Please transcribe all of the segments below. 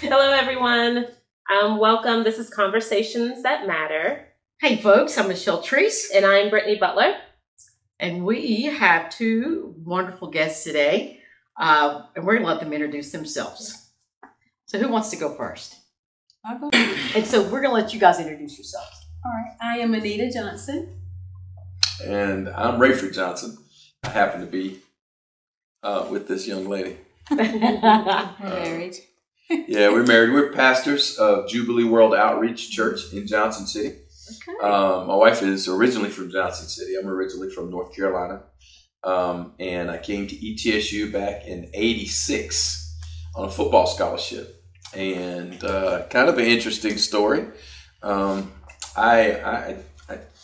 Hello, everyone. Welcome. This is Conversations That Matter. Hey, folks, I'm Michelle Treese. And I'm Brittany Butler. And we have two wonderful guests today. And we're going to let them introduce themselves. So who wants to go first? I'll go. And so we're going to let you guys introduce yourselves. All right. I am Anita Johnson. And I'm Rayford Johnson. I happen to be with this young lady. We're married. Yeah, we're married. We're pastors of Jubilee World Outreach Church in Johnson City. Okay. My wife is originally from Johnson City. I'm originally from North Carolina. And I came to ETSU back in '86 on a football scholarship. And kind of an interesting story. I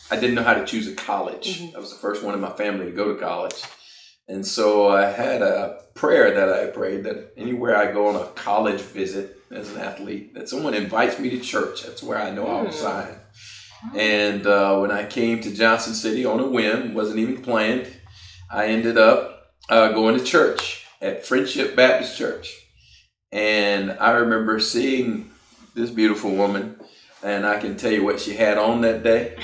didn't know how to choose a college. I was the first one in my family to go to college. And so I had a prayer that I prayed that anywhere I go on a college visit as an athlete, that someone invites me to church. That's where I know I'll sign. And when I came to Johnson City on a whim, wasn't even planned, I ended up going to church at Friendship Baptist Church. And I remember seeing this beautiful woman, and I can tell you what she had on that day.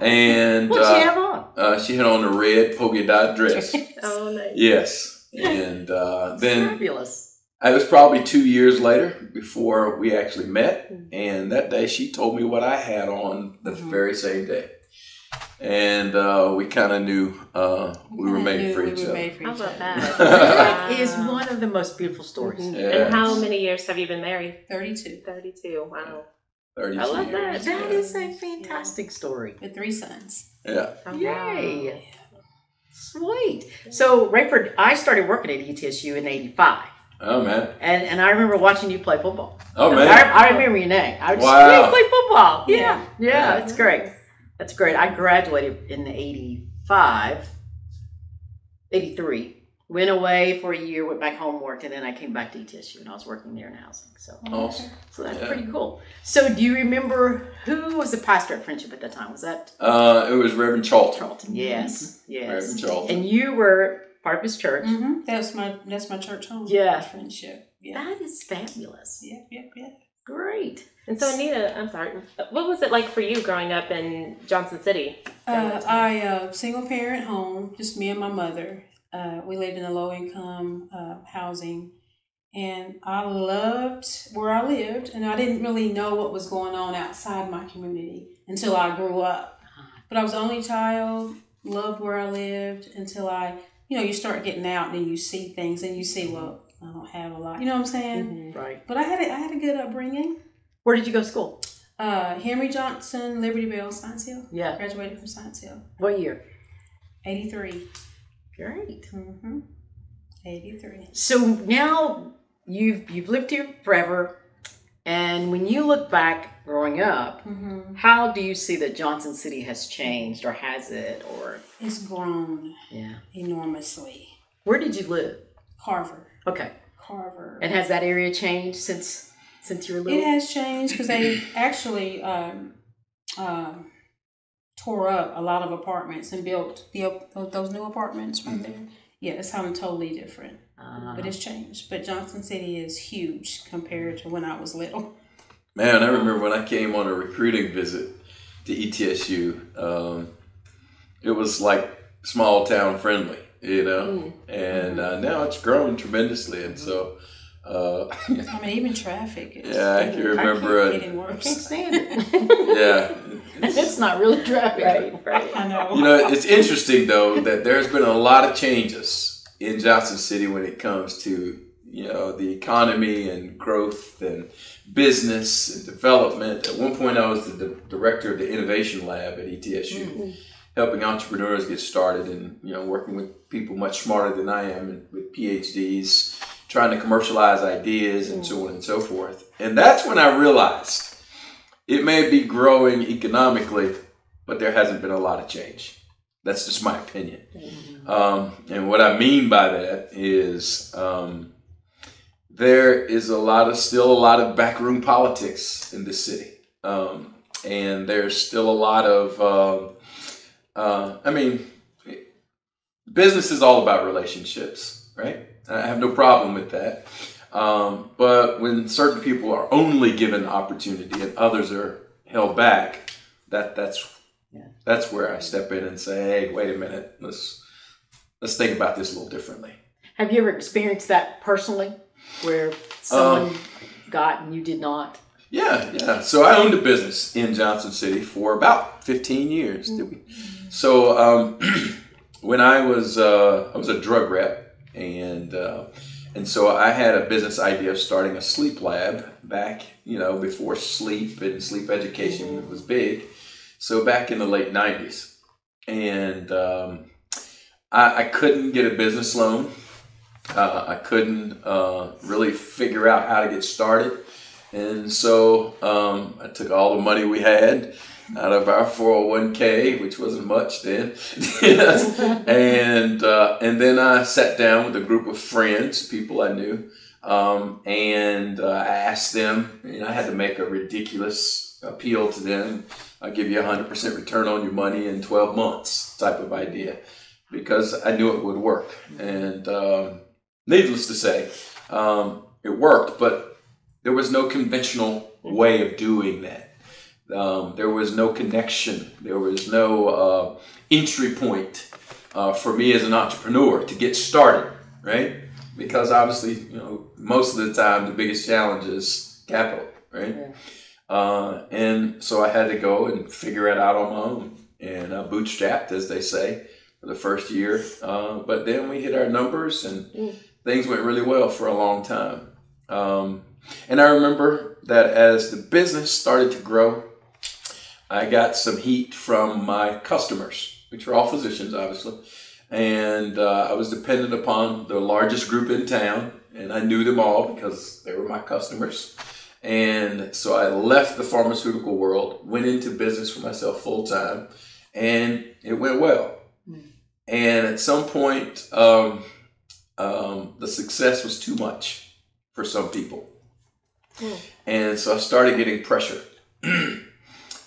And What'd she have on? she had on a red polka dot dress. Oh, nice. Yes. And then Fabulous. it was probably 2 years later before we actually met. And that day she told me what I had on the very same day. And we kind of knew we were made for each other. How about that? That is one of the most beautiful stories. Yeah. And how many years have you been married? 32. 32. Wow. 32 I love that. years. That is a fantastic story. With 3 sons. Yeah. Oh, wow. Yay. Sweet. So, Rayford, I started working at ETSU in '85. Oh, man. And I remember watching you play football. Oh, man. I remember your name. I just Wow. play football. Yeah. Yeah, that's great. That's great. I graduated in 85, 83. Went away for a year, went back home, worked, and then I came back to ETSU and I was working there in housing. So, Awesome. so that's Yeah. pretty cool. So do you remember who was the pastor at Friendship at that time? Was that It was Reverend Charlton. Charlton? Yes, yes. Reverend Charlton. And you were part of his church. That's my church home. Yeah. Friendship. Yeah. That is fabulous. Yeah. Great. And so, Anita, I'm sorry. What was it like for you growing up in Johnson City? I single parent home, just me and my mother. We lived in a low income housing, and I loved where I lived, and I didn't really know what was going on outside my community until I grew up. But I was the only child, loved where I lived until you start getting out and you see things and you see, well, I don't have a lot. You know what I'm saying? Right. But I had a good upbringing. Where did you go to school? Henry Johnson, Liberty Bell, Science Hill. Yeah. Graduated from Science Hill. What year? 83. Great. 83. So now you've lived here forever, and when you look back growing up, how do you see that Johnson City has changed, or has it, or It's grown yeah? enormously. Where did you live? Carver. Okay. Carver. And has that area changed since you were little? It has changed because they actually tore up a lot of apartments and built those new apartments right there. Yeah, it's something totally different. But it's changed. But Johnson City is huge compared to when I was little. Man, I remember when I came on a recruiting visit to ETSU, it was like small town friendly, and now it's grown tremendously. And so, I mean, even traffic. yeah, I can remember. Getting worse. Can't stand it. Yeah. It's not really traffic. Right. I know. It's interesting, though, that there's been a lot of changes in Johnson City when it comes to, the economy and growth and business and development. At one point, I was the director of the Innovation Lab at ETSU, helping entrepreneurs get started and, working with people much smarter than I am and with PhDs, trying to commercialize ideas and so on and so forth. And that's when I realized it may be growing economically, but there hasn't been a lot of change. That's just my opinion. And what I mean by that is there is still a lot of backroom politics in this city. And there's still a lot of, business is all about relationships, right? I have no problem with that. But when certain people are only given opportunity and others are held back, that's where I step in and say, hey, wait a minute, let's think about this a little differently. Have you ever experienced that personally, where someone got and you did not? Yeah. So I owned a business in Johnson City for about 15 years. So when I was a drug rep, and so I had a business idea of starting a sleep lab back, before sleep and sleep education was big. So back in the late 90s, and I couldn't get a business loan. I couldn't really figure out how to get started. And so I took all the money we had out of our 401k, which wasn't much then. and then I sat down with a group of friends, people I knew, and I asked them, I had to make a ridiculous appeal to them. I'll give you 100% return on your money in 12 months type of idea, because I knew it would work. And needless to say, it worked, but there was no conventional way of doing that. There was no connection. There was no entry point for me as an entrepreneur to get started, right? Because obviously, most of the time, the biggest challenge is capital, right? Yeah. And so I had to go and figure it out on my own, and bootstrapped, as they say, for the first year. But then we hit our numbers, and things went really well for a long time. And I remember that as the business started to grow, I got some heat from my customers, which were all physicians, obviously. And I was dependent upon the largest group in town, and I knew them all because they were my customers. And so I left the pharmaceutical world, went into business for myself full time, and it went well. And at some point, the success was too much for some people. And so I started getting pressure.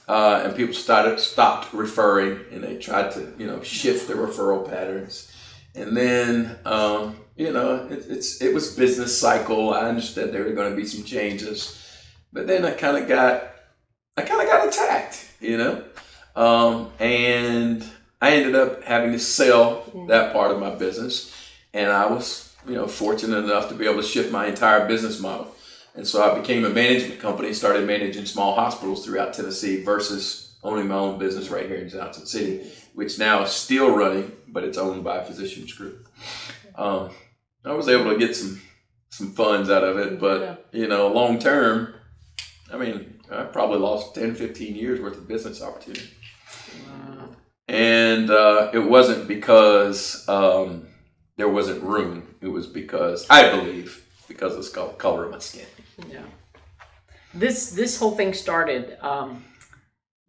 And people stopped referring, and they tried to, shift their referral patterns. And then, it was business cycle. I understood there were going to be some changes, but then I kind of got attacked, and I ended up having to sell that part of my business. And I was, fortunate enough to be able to shift my entire business model. And so I became a management company, started managing small hospitals throughout Tennessee versus owning my own business right here in Johnson City, which now is still running, but it's owned by a physicians group. I was able to get some funds out of it, but, long term, I probably lost 10, 15 years worth of business opportunity. Wow. And it wasn't because there wasn't room. It was because, I believe, because of the color of my skin. Yeah. This whole thing started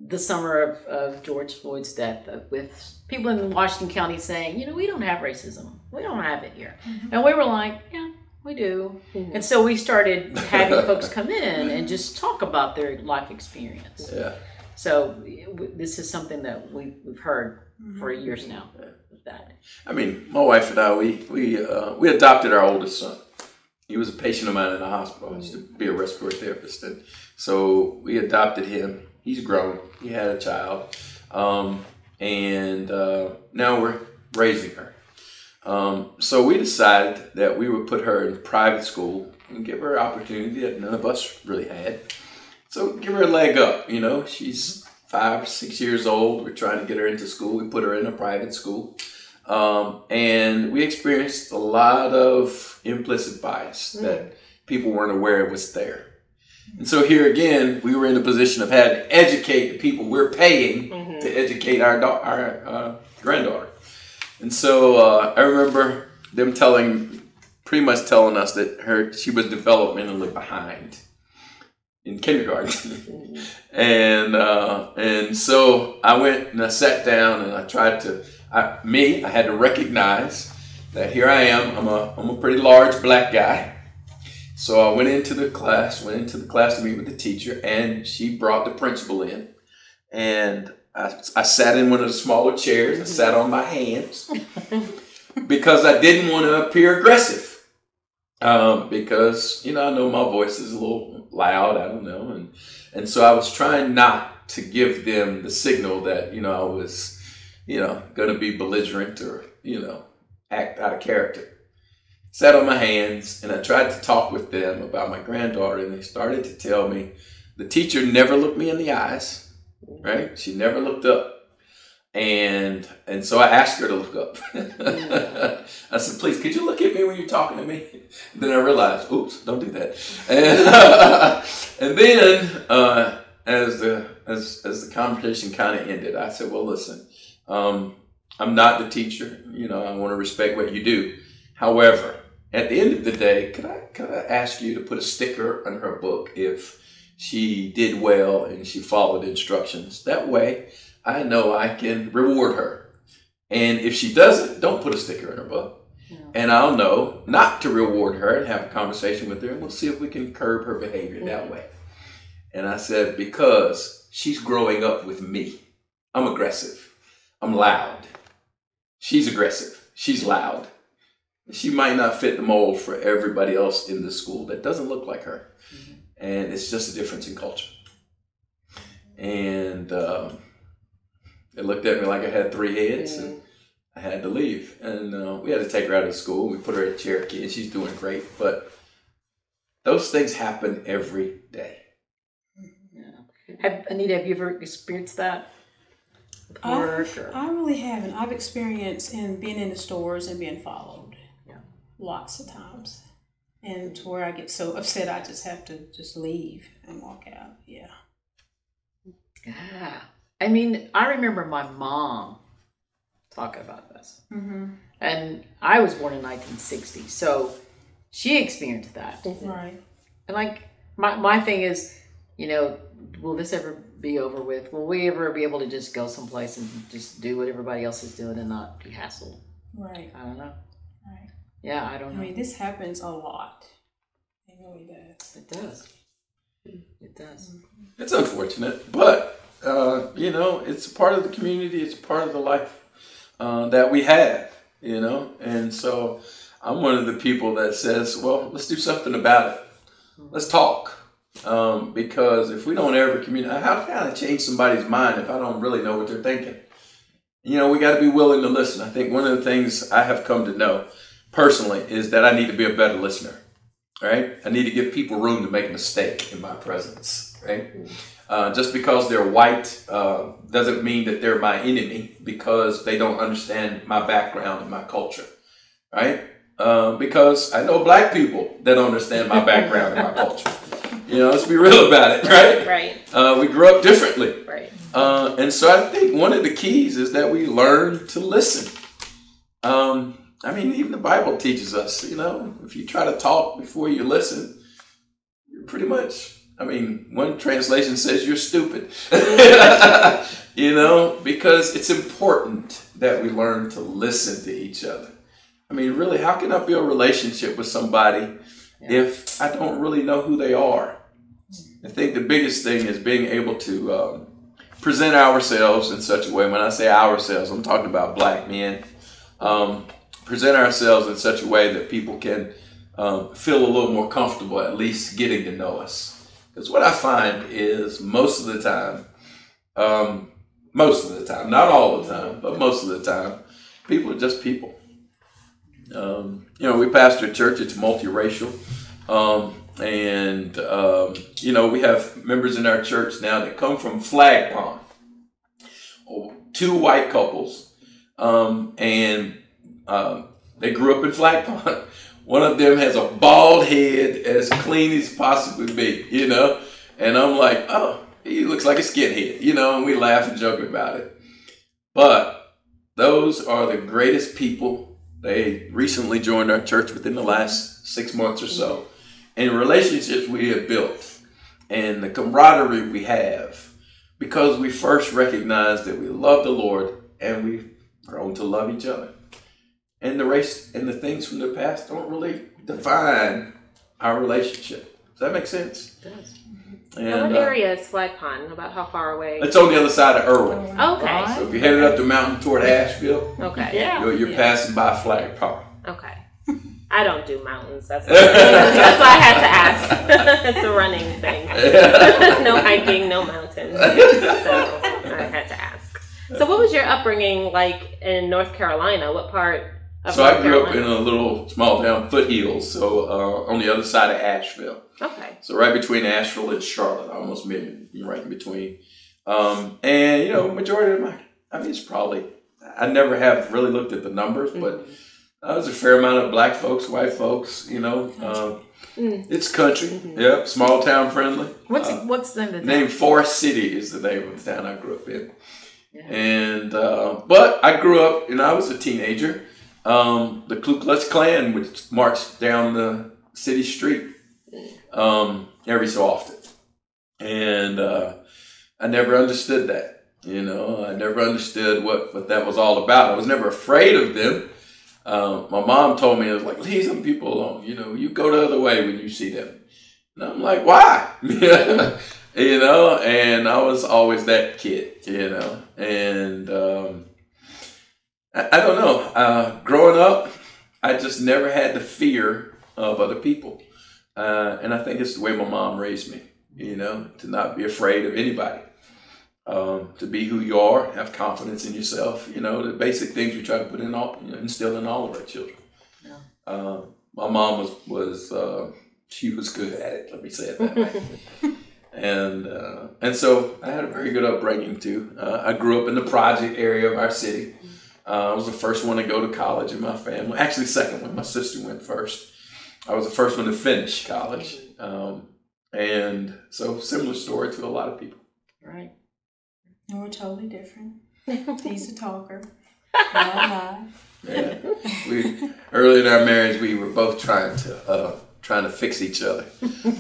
the summer of George Floyd's death, with people in Washington County saying, we don't have racism. We don't have it here. And we were like, yeah, we do. And so we started having folks come in and just talk about their life experience. Yeah. So this is something that we've heard for years now. That. My wife and I, we adopted our oldest son. He was a patient of mine in the hospital. I used to be a respiratory therapist. And so we adopted him. He's grown. He had a child. And now we're raising her. So we decided that we would put her in private school and give her an opportunity that none of us really had. So give her a leg up. She's 5 or 6 years old. We're trying to get her into school. We put her in a private school. And we experienced a lot of implicit bias that people weren't aware of was there. And so here again, we were in a position of having to educate the people we're paying to educate our granddaughter. And so I remember them pretty much telling us that she was developmentally behind in kindergarten. And so I went and I sat down and I tried to, I had to recognize that here I am. I'm a pretty large black guy. So I went into the class to meet with the teacher, and she brought the principal in. And I sat in one of the smaller chairs. I sat on my hands because I didn't want to appear aggressive. because, I know my voice is a little loud, I don't know. And so I was trying not to give them the signal that, I was, going to be belligerent or, act out of character. Sat on my hands and I tried to talk with them about my granddaughter, and they started to tell me the teacher never looked me in the eyes, right? She never looked up. And so I asked her to look up. I said, please, could you look at me when you're talking to me? And then I realized, oops, don't do that. And then as the conversation kind of ended, I said, well, listen, I'm not the teacher. I want to respect what you do. However, at the end of the day, could I ask you to put a sticker on her book if she did well and she followed instructions? That way, I know I can reward her. And if she doesn't, don't put a sticker in her book. Yeah. And I'll know not to reward her and have a conversation with her, and we'll see if we can curb her behavior that way. And I said, because she's growing up with me. I'm aggressive. I'm loud. She's aggressive. She's loud. She might not fit the mold for everybody else in the school that doesn't look like her. Mm-hmm. And it's just a difference in culture. And they looked at me like I had 3 heads, and I had to leave. And we had to take her out of school. We put her at Cherokee, and she's doing great. But those things happen every day. Yeah. Anita, have you ever experienced that? I really haven't. I've experienced in being in the stores and being followed. Lots of times, and to where I get so upset I just have to just leave and walk out. Yeah. I mean, I remember my mom talking about this. Mm-hmm. And I was born in 1960, so she experienced that. Right. And like my thing is, will this ever be over with? Will we ever be able to just go someplace and just do what everybody else is doing and not be hassled? Right. I don't know. Right. Yeah, I don't know. I mean, this happens a lot. It really does. It does. It does. It's unfortunate, but, it's a part of the community. It's part of the life that we have, And so I'm one of the people that says, well, let's do something about it. Let's talk. Because if we don't ever communicate, how can I change somebody's mind if I don't really know what they're thinking? We got to be willing to listen. I think one of the things I have come to know personally is that I need to be a better listener, right? I need to give people room to make a mistake in my presence, right? Just because they're white doesn't mean that they're my enemy because they don't understand my background and my culture, right? Because I know black people that don't understand my background and my culture. Let's be real about it, right? Right. We grew up differently. Right. And so I think one of the keys is that we learn to listen. Even the Bible teaches us, if you try to talk before you listen, you're pretty much, one translation says you're stupid, because it's important that we learn to listen to each other. Really, how can I build a relationship with somebody if I don't really know who they are? I think the biggest thing is being able to present ourselves in such a way. When I say ourselves, I'm talking about black men. Present ourselves in such a way that people can feel a little more comfortable at least getting to know us. Because what I find is most of the time, not all the time, but most of the time, people are just people. We pastor a church, it's multiracial. We have members in our church now that come from Flag Pond. 2 white couples, they grew up in Flag Pond. One of them has a bald head as clean as possibly be, and I'm like, oh, he looks like a skinhead, and we laugh and joke about it. But those are the greatest people. They recently joined our church within the last 6 months or so. And relationships we have built and the camaraderie we have because we first recognized that we love the Lord and we've grown to love each other. And the race and the things from the past don't really define our relationship. Does that make sense? It does. And, what area is Flag Pond? About how far away? It's on the other side of Irwin. Okay. So if you're headed up the mountain toward Asheville, okay. you're passing by Flag Pond. Okay. I don't do mountains. That's why I had to ask. It's a running thing. No hiking, no mountains. So I had to ask. So what was your upbringing like in North Carolina? What part of So North I grew up Carolina? in a little small town, Foothills, so on the other side of Asheville. Okay. So right between Asheville and Charlotte, almost right in between. And, you know, majority of it's probably, I never have really looked at the numbers, but there's a fair amount of black folks, white folks, you know. It's country, yeah, small town friendly. What's the name of the town? Named Forest City is the name of the town I grew up in. Yeah. And, but I grew up, I was a teenager. The Ku Klux Klan would march down the city street every so often. And I never understood that. I never understood what that was all about. I was never afraid of them. My mom told me, it was like, leave some people alone. You go the other way when you see them. And I'm like, why? And I was always that kid, And I don't know. Growing up, I just never had the fear of other people. And I think it's the way my mom raised me, to not be afraid of anybody. To be who you are, have confidence in yourself, the basic things we try to put instill in all of our children. Yeah. My mom she was good at it, let me say it that way. And so I had a very good upbringing too. I grew up in the project area of our city. I was the first one to go to college in my family. Actually, second one. My sister went first. I was the first one to finish college. And so similar story to a lot of people. Right. And we're totally different. He's a talker. I'm not. Yeah. Early in our marriage, we were both trying to fix each other.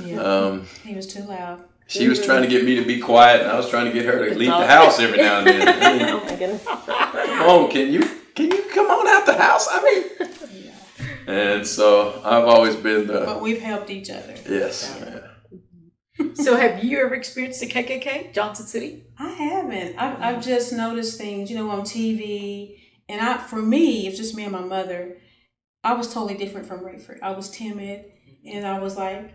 Yeah. He was too loud. She was trying to get me to be quiet, and I was trying to get her to leave the house every now and then. Oh my goodness! Come on, can you come on out the house? Yeah. And so I've always been But we've helped each other. Yes. Yeah. So have you ever experienced the KKK, Johnson City? I haven't. I've just noticed things, on TV. And for me, it's just me and my mother. I was totally different from Rayford. I was timid, and I was like,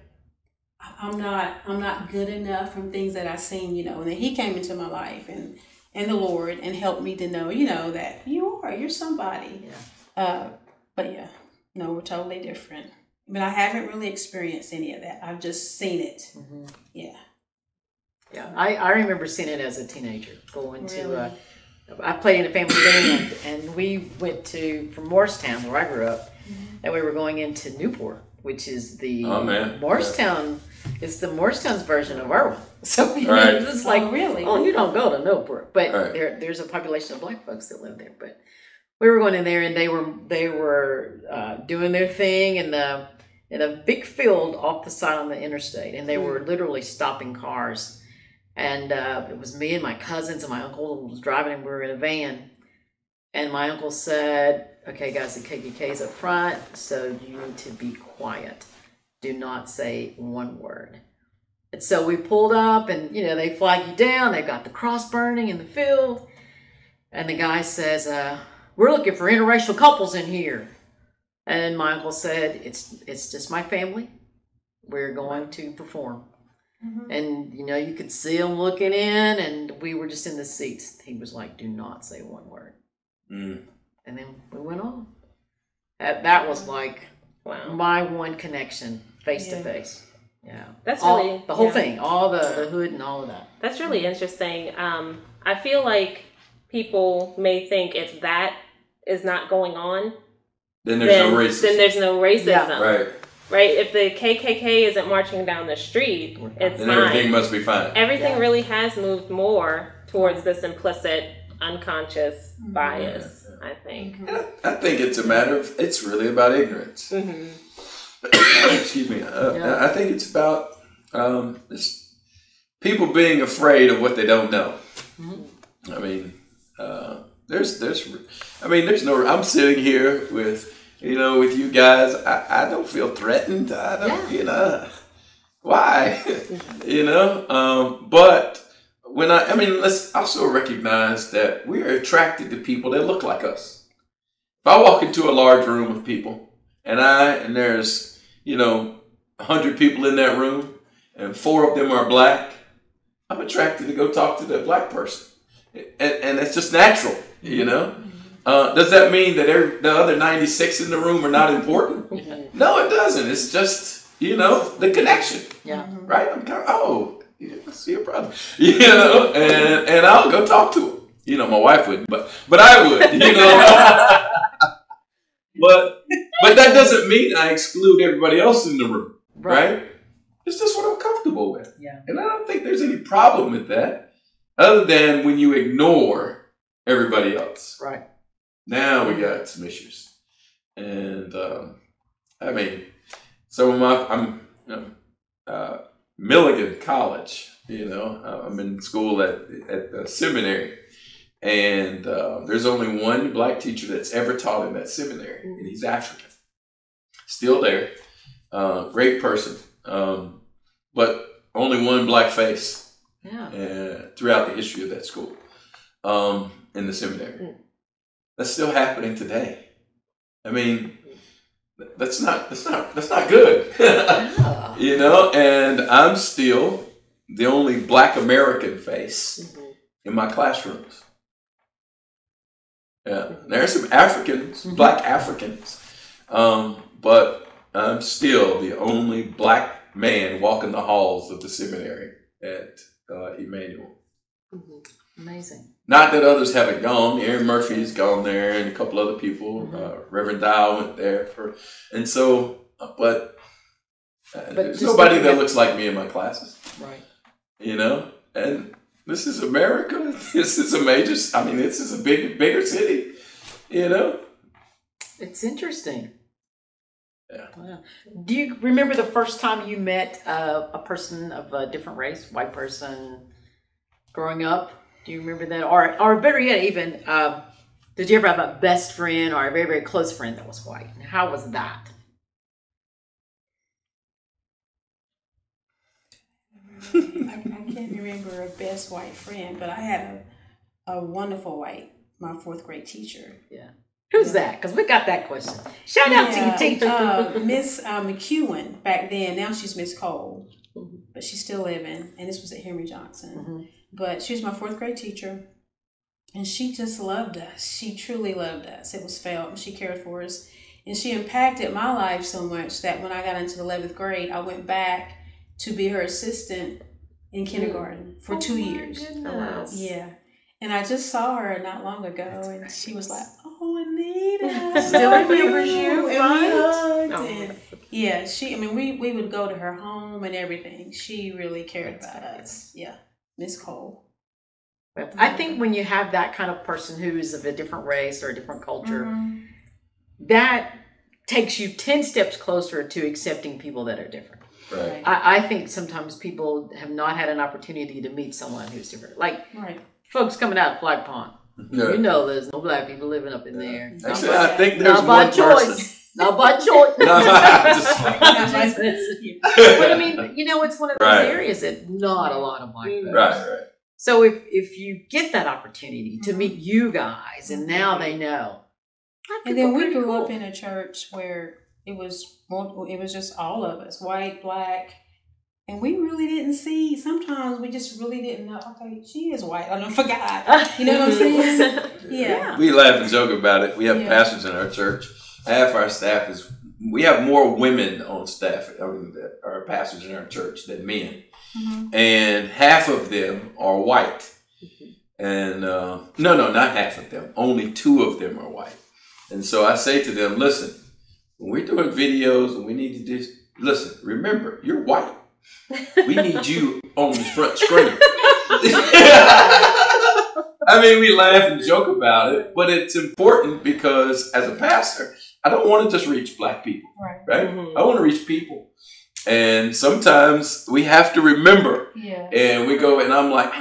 I'm not good enough from things that I've seen, And then he came into my life and the Lord and helped me to know, that you're somebody. Yeah. But yeah, no, we're totally different. But I haven't really experienced any of that. I've just seen it. Mm-hmm. Yeah. Yeah. I remember seeing it as a teenager, going to, I played in a family band, and we went from Morristown, where I grew up, and we were going into Newport, which is the Morristown. It's the Morristown's version of our one. So it's like, really? You don't go to Newport, but there's a population of black folks that live there. But we were going in there, and they were doing their thing in a big field off the side on the interstate, and they were literally stopping cars. And it was me and my cousins, and my uncle was driving, and we were in a van. And my uncle said, "Okay, guys, the KKK's up front, so you need to be quiet. Do not say one word." And so we pulled up, and they flag you down. They've got the cross burning in the field, and the guy says, "We're looking for interracial couples in here." And my uncle said, "It's just my family. We're going to perform." Mm-hmm. And you could see them looking in, and we were just in the seats. He was like, "Do not say one word." And then we went on. That was like my one connection, face to face. Yeah, that's really the whole thing, all the hood and all of that. That's really interesting. I feel like people may think if that is not going on, then there's no racism. Yeah. Right. If the KKK isn't marching down the street, it's then fine. Everything must be fine. Everything really has moved more towards this implicit, unconscious bias, I think. I think it's really about ignorance. Excuse me. I think it's about people being afraid of what they don't know. I mean, there's no. I'm sitting here with you guys. I don't feel threatened. I don't. Why? But when let's also recognize that we're attracted to people that look like us. If I walk into a large room of people and there's, 100 people in that room, and 4 of them are black, I'm attracted to go talk to that black person. And it's just natural, Does that mean that the other 96 in the room are not important? No, it doesn't. It's just, the connection. Yeah. Right? I'm kind of, see your brother. And I'll go talk to him. My wife wouldn't, but I would, But that doesn't mean I exclude everybody else in the room. Right? It's just what I'm comfortable with. Yeah. And I don't think there's any problem with that, other than when you ignore everybody else. Right. Now we got some issues. And I'm Milligan College, I'm in school at the seminary. And there's only one black teacher that's ever taught in that seminary, and he's African. Still there. Great person. But only one black face throughout the history of that school in the seminary. That's still happening today. I mean, that's not good. And I'm still the only black American face in my classrooms. Yeah, there's some Africans, black Africans, but I'm still the only black man walking the halls of the seminary at Emmanuel. Amazing. Not that others haven't gone. Aaron Murphy's gone there, and a couple other people. Reverend Dow went there and so. But there's nobody that looks like me in my classes. Right. And this is America. This is a major. This is a bigger city. It's interesting. Yeah. Wow. Do you remember the first time you met a person of a different race, white person, growing up? Do you remember that? Or better yet, even, did you ever have a best friend or a very, very close friend that was white? How was that? I can't remember a best white friend, but I had a wonderful my 4th grade teacher. Yeah. Who's that? Because we got that question. Shout out to your teacher. Miss McEwen back then. Now she's Miss Cole, but she's still living. And this was at Henry Johnson. But she was my 4th grade teacher, and she just loved us. She truly loved us. It was felt, and she cared for us. And she impacted my life so much that when I got into the 11th grade, I went back to be her assistant in kindergarten for 2 years. Oh, wow. Yeah. And I just saw her not long ago, and she was like, "Oh, Anita, still remembers you, right?" And yeah, we would go to her home and everything. She really cared about us. Yeah, Miss Cole. I think when you have that kind of person who is of a different race or a different culture, that takes you 10 steps closer to accepting people that are different. Right. I think sometimes people have not had an opportunity to meet someone who's different. Like folks coming out of Flag Pond. Yeah. there's no black people living up in there. Actually, I think there's not by one choice. person. Not by choice. No, But I mean, it's one of those areas that not a lot of black folks. Right. So if you get that opportunity to meet you guys, and now they know. And then we grew up in a church where it was just all of us, white, black, and we really didn't see. Sometimes we just really didn't know. Okay, she is white. I don't forgot. You know what I'm saying? Yeah. We laugh and joke about it. We have pastors in our church. Half our staff we have more women on staff, that are pastors in our church than men. And half of them are white. And no, not half of them. Only 2 of them are white. And so I say to them, listen, when we're doing videos and we need to do, listen, remember, you're white. We need you on the front screen. We laugh and joke about it, but it's important because as a pastor, I don't want to just reach black people, right? I want to reach people. And sometimes we have to remember. Yeah. And we go, and I'm like,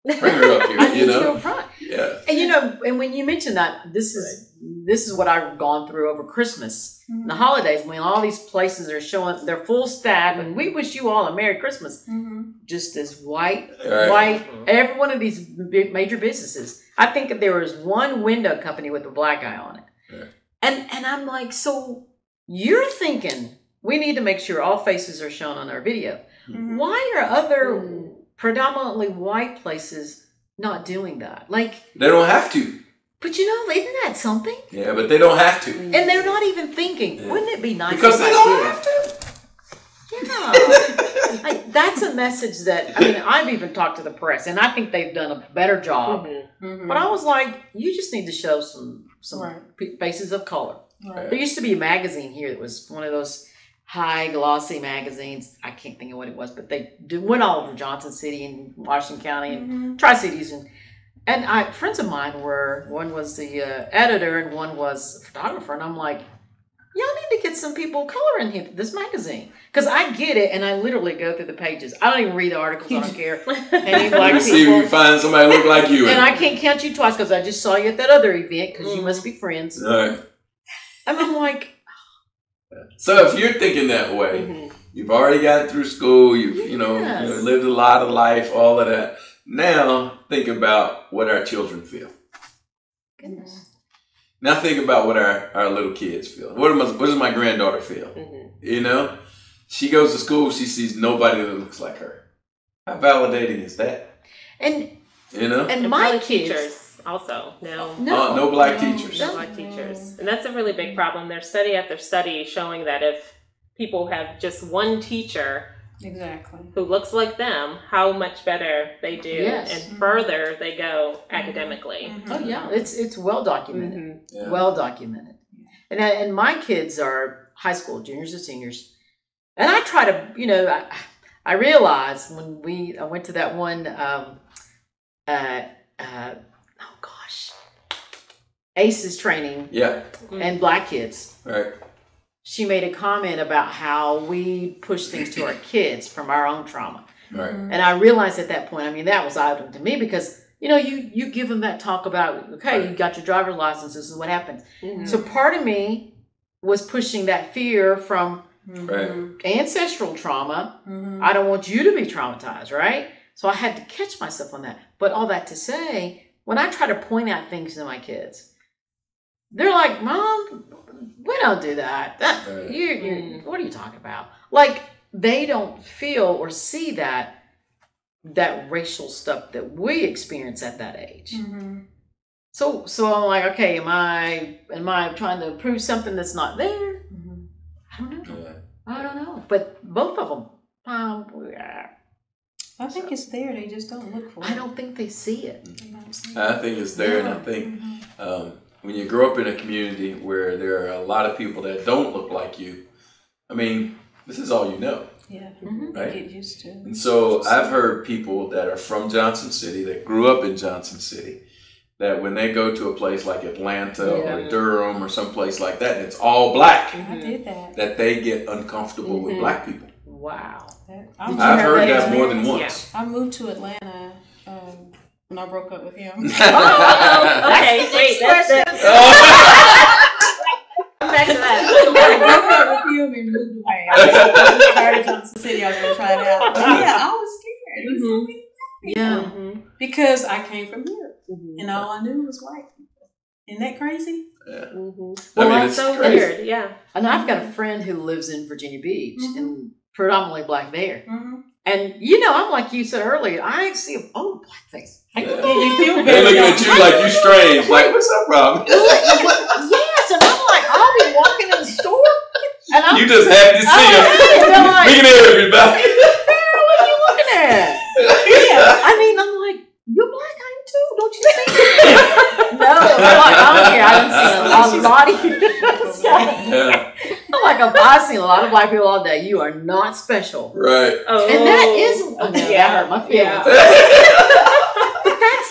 bring her up here, you know? Front. Yeah. And and when you mention that, this is what I've gone through over Christmas, the holidays, when all these places are showing their full staff, and we wish you all a Merry Christmas, just as white, every one of these big major businesses. I think that there was one window company with a black guy on it. And I'm like, so you're thinking we need to make sure all faces are shown on our video. Mhm. Why are other predominantly white places not doing that? Like, They don't have to. but you know, isn't that something? Yeah, but they don't have to. And they're not even thinking, Yeah. wouldn't it be nice Because if they I don't did? have to. Yeah. Like, that's a message that, I mean, I've even talked to the press, and I think they've done a better job. Mhm. But I was like, you just need to show some Right. faces of color. Right. There used to be a magazine here that was one of those high glossy magazines. I can't think of what it was, but they went all over Johnson City and Washington County and Mhm. Tri-Cities. And friends of mine were, one was the editor and one was a photographer. And I'm like, y'all need to get some people of color in here, this magazine. Because I get it, and I literally go through the pages. I don't even read the articles. I don't care. Any black You see if people. you find somebody look like you. And I can't count you twice because I just saw you at that other event because you must be friends. All right. And I'm like, So if you're thinking that way, you've already gotten through school, you've you know, lived a lot of life, all of that. Now think about what our children feel. goodness. Now think about what our little kids feel. What does my granddaughter feel? You know, she goes to school, she sees nobody that looks like her. How validating is that? And You know, and my really kids teachers also no. no black teachers. No black teachers. And that's a really big problem. There's study after study showing that if people have just one teacher Exactly. who looks like them, how much better they do Yes. and further they go academically. Oh yeah, it's well documented. Yeah. Well documented. And my kids are high school juniors and seniors, and I try to, you know, I realized when I went to that one, oh gosh, ACEs training Yeah. and black kids. Right. She made a comment about how we push things to our kids from our own trauma. Right. And I realized at that point, I mean, that was eye-opening to me because, you know, you give them that talk about, okay, you got your driver's license, this is what happens. So part of me was pushing that fear from Right. ancestral trauma. I don't want you to be traumatized, right? So I had to catch myself on that. But all that to say, when I try to point out things to my kids, they're like, Mom, we don't do that. What are you talking about? Like, they don't feel or see that racial stuff that we experience at that age. So I'm like, okay, am I trying to prove something that's not there? I don't know. Yeah. I don't know. But both of them, I think it's there. They just don't look for it. I don't think they see it. They don't see it. I think it's there, and I think when you grow up in a community where there are a lot of people that don't look like you, I mean, this is all you know. Yeah. Right. Get used to. And so I've heard people that are from Johnson City, that grew up in Johnson City, that when they go to a place like Atlanta or Durham or someplace like that, and it's all black, I did that. that they get uncomfortable with black people. Wow. I've heard that more than once. I moved to Atlanta when I broke up with him. Okay, wait, that's it. Come back to that. I broke up with him and moved away. I was tired of Johnson City. I was going to try it out. But yeah, I was scared. There was so many black people. Because I came from here. And all I knew was white people. Isn't that crazy? Yeah. Well, I mean, That's it's so crazy. weird, yeah. And I've got a friend who lives in Virginia Beach and predominantly black there. Mm-hmm. And, you know, I'm like you said earlier, I see a blackface. Yeah, you feel They better. looking at you like you strange. Like, what's up, Rob? Yes, and I'm like, I'll be walking in the store, and I'm You just happy to see him. like, Speaking of everybody. what are you looking at? Yeah, I mean, I'm like, you're black, I am too. Don't you see? No, I'm like, I don't care. I done seen a lot of Yeah. I'm like, I've seen a lot of black people all day. You are not special. Right. Oh, And that is, that hurt my feelings. Yeah.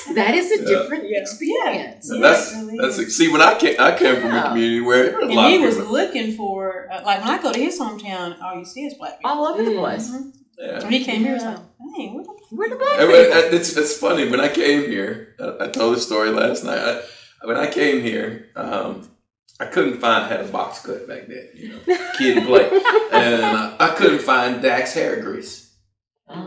But that is a different experience. And that's see when I came from a community where there was a And lot he of was people. looking for, like when I go to his hometown, all you see is black people. All over the place. Yeah. When he came here, he was like, dang, Where the black And people? it's funny when I came here. I told the story last night. When I came here, I couldn't find. I had a box cut back then, you know, kid and play, and I couldn't find Dax hair grease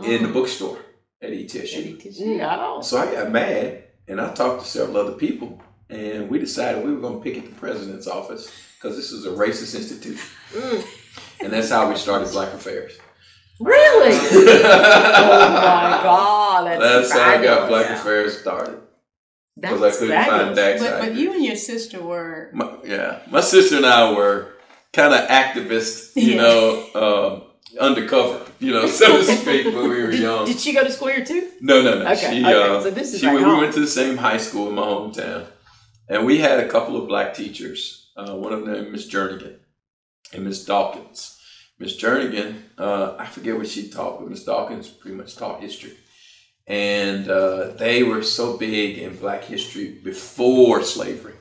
in the bookstore at ETSU. Yeah. So I got mad, and I talked to several other people, and we decided we were going to picket the president's office because this is a racist institution. And that's how we started Black Affairs. Really? Oh my God, that's how I got Black Affairs started. Because I couldn't find Dax. But you and your sister were... My sister and I were kind of activists, you know, undercover, you know, so to speak, when we were young. Did she go to school here too? No. Okay, so this is we went to the same high school in my hometown. And we had a couple of black teachers. One of them, Miss Jernigan and Miss Dawkins. Miss Jernigan, I forget what she taught, but Miss Dawkins pretty much taught history. And they were so big in black history before slavery.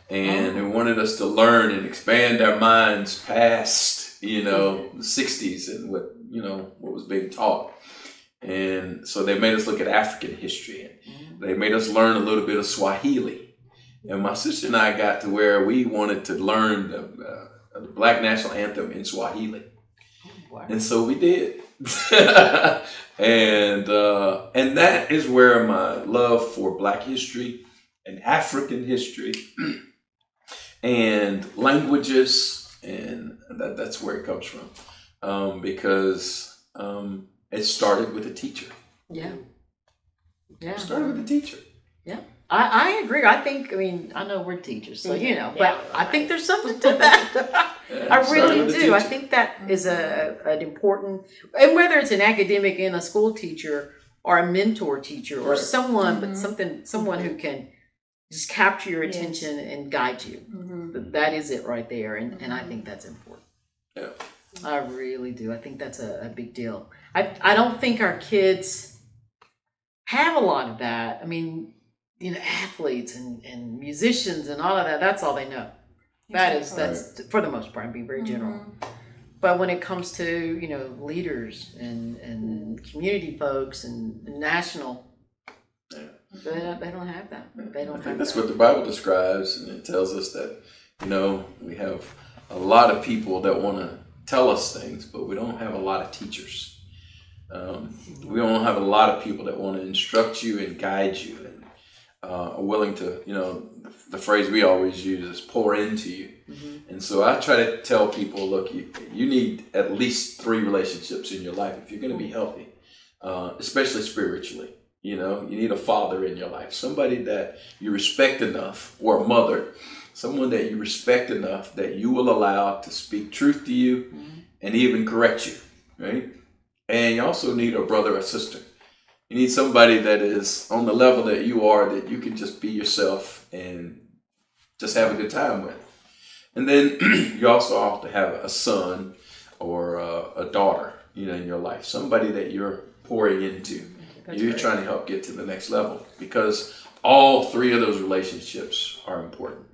And they wanted us to learn and expand our minds past, you know, the 60s and what was being taught. And so they made us look at African history. And they made us learn a little bit of Swahili. And my sister and I got to where we wanted to learn the Black National Anthem in Swahili. Wow. And so we did. And that is where my love for black history and African history and languages, and that's where it comes from. Because it started with a teacher. Yeah. It started with a teacher. Yeah. I agree. I know we're teachers, so you know, but I think there's something to that. I really do. I think that is an important, and whether it's an academic and a school teacher or a mentor teacher or someone, but someone who can just capture your attention and guide you. That is it right there, and I think that's important. Yeah, I really do. I think that's a big deal. I don't think our kids have a lot of that. I mean, you know, athletes and musicians and all of that, that's all they know. That's for the most part, I'm being very general. But when it comes to, you know, leaders and community folks and national, they don't have that. They don't. I think that's what the Bible describes, and it tells us that, you know, we have a lot of people that want to tell us things, but we don't have a lot of teachers. We don't have a lot of people that want to instruct you and guide you and are willing to, you know, the phrase we always use is pour into you. And so I try to tell people, look, you need at least 3 relationships in your life if you're going to be healthy, especially spiritually. You know, you need a father in your life, somebody that you respect enough, or a mother, someone that you respect enough that you will allow to speak truth to you and even correct you, right? And you also need a brother or sister. You need somebody that is on the level that you are, that you can just be yourself and just have a good time with. And then you also have to have a son or a daughter, you know, in your life, somebody that you're pouring into. You're trying to help get to the next level, because all 3 of those relationships are important.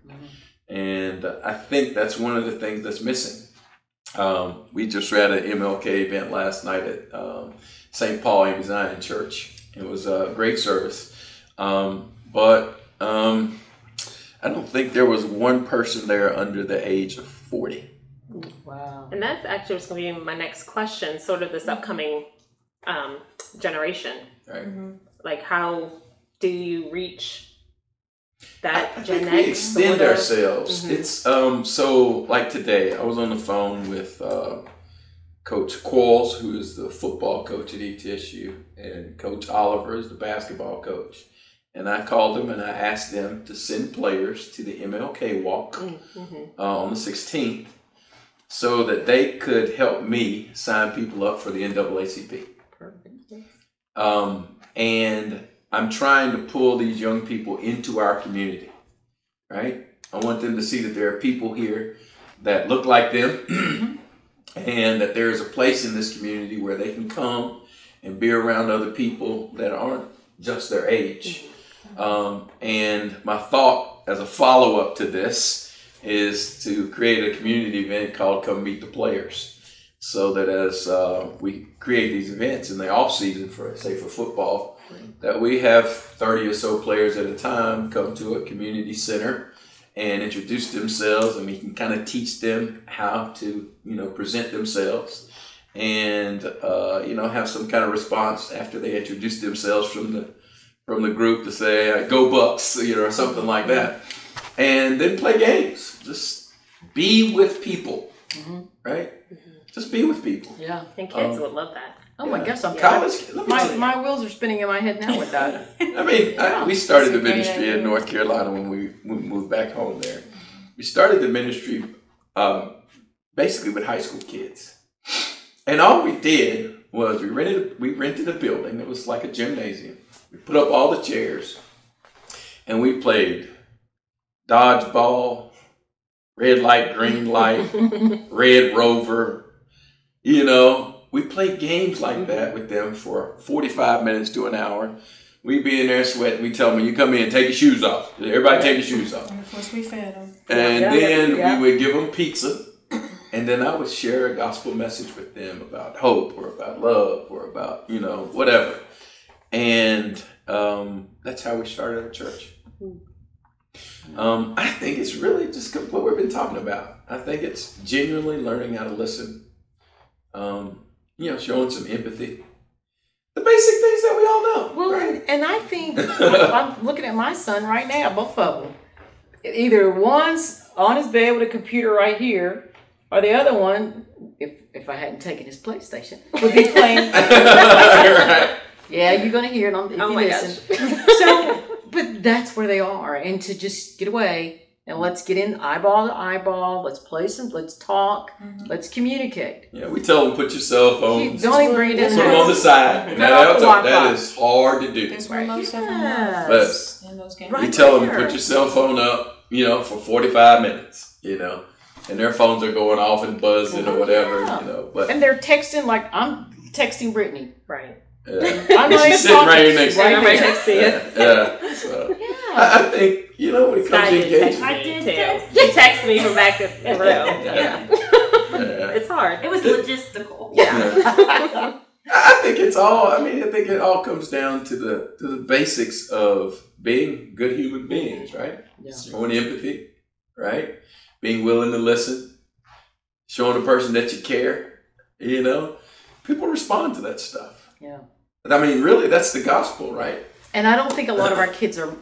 And I think that's one of the things that's missing. We just read an MLK event last night at St. Paul Amy Zion Church. It was a great service. But I don't think there was one person there under the age of 40. Wow. And that's actually what's going to be my next question, sort of this upcoming generation. Right. Like, how do you reach that Gen X? We extend ourselves. It's so like today, I was on the phone with Coach Qualls, who is the football coach at ETSU, and Coach Oliver is the basketball coach. And I called them and I asked them to send players to the MLK walk on the 16th so that they could help me sign people up for the NAACP. Perfect. And I'm trying to pull these young people into our community, right? I want them to see that there are people here that look like them and that there is a place in this community where they can come and be around other people that aren't just their age. And my thought as a follow-up to this is to create a community event called Come Meet the Players. So that as we create these events in the off season for football, that we have 30 or so players at a time come to a community center and introduce themselves, and we can kind of teach them how to, you know, present themselves and, you know, have some kind of response after they introduce themselves from the group to say, go Bucks, you know, or something like that. And then play games. Just Be with people, Mhm. right? Just be with people. Yeah. And kids would love that. Oh my gosh, I'm college. Let me tell you. my wheels are spinning in my head now with that. I mean, we started the That's a great ministry in idea. North Carolina when we moved back home there. We started the ministry basically with high school kids. And all we did was we rented a building that was like a gymnasium. We put up all the chairs and we played dodgeball, red light, green light, red rover. You know, we played games like that with them for 45 minutes to an hour. We'd be in there sweating. We tell them, when you come in, take your shoes off. Everybody take your shoes off. And of course, we fed them. And then we would give them pizza. And then I would share a gospel message with them about hope or about love or about, you know, whatever. And that's how we started our church. I think it's really just what we've been talking about. I think it's genuinely learning how to listen, you know, showing some empathy. The basic things that we all know. Well, right? and I think I'm looking at my son right now, both of them. Either one's on his bed with a computer right here, or the other one, if I hadn't taken his PlayStation, would be playing. Right. Yeah, you're gonna hear it if you listen. So, but that's where they are, and to just get away and let's get in eyeball to eyeball. Let's play some. Let's talk. Let's communicate. Yeah, we tell them put your cell phones. Don't even bring it in. Put them on the side. Now that is hard to do. That's where most of them Yes. are in those games. Right. We tell them there. put your cell phone up, you know, for 45 minutes, you know, and their phones are going off and buzzing or whatever, Yeah. you know. But And they're texting like I'm texting Brittany. Right. I'm not even she's sitting right here next to Right you. Right next to you. Yeah. So Yeah. I think, you know, when it comes to engagement, I did text. You text me from back in the room. Yeah. It's hard. It was logistical. Yeah. I think it's all. I mean, I think it all comes down to the basics of being good human beings, right? Yeah. Showing empathy, right? Being willing to listen, showing the person that you care. You know, people respond to that stuff. Yeah. But I mean, really, that's the gospel, right? And I don't think a lot of our kids are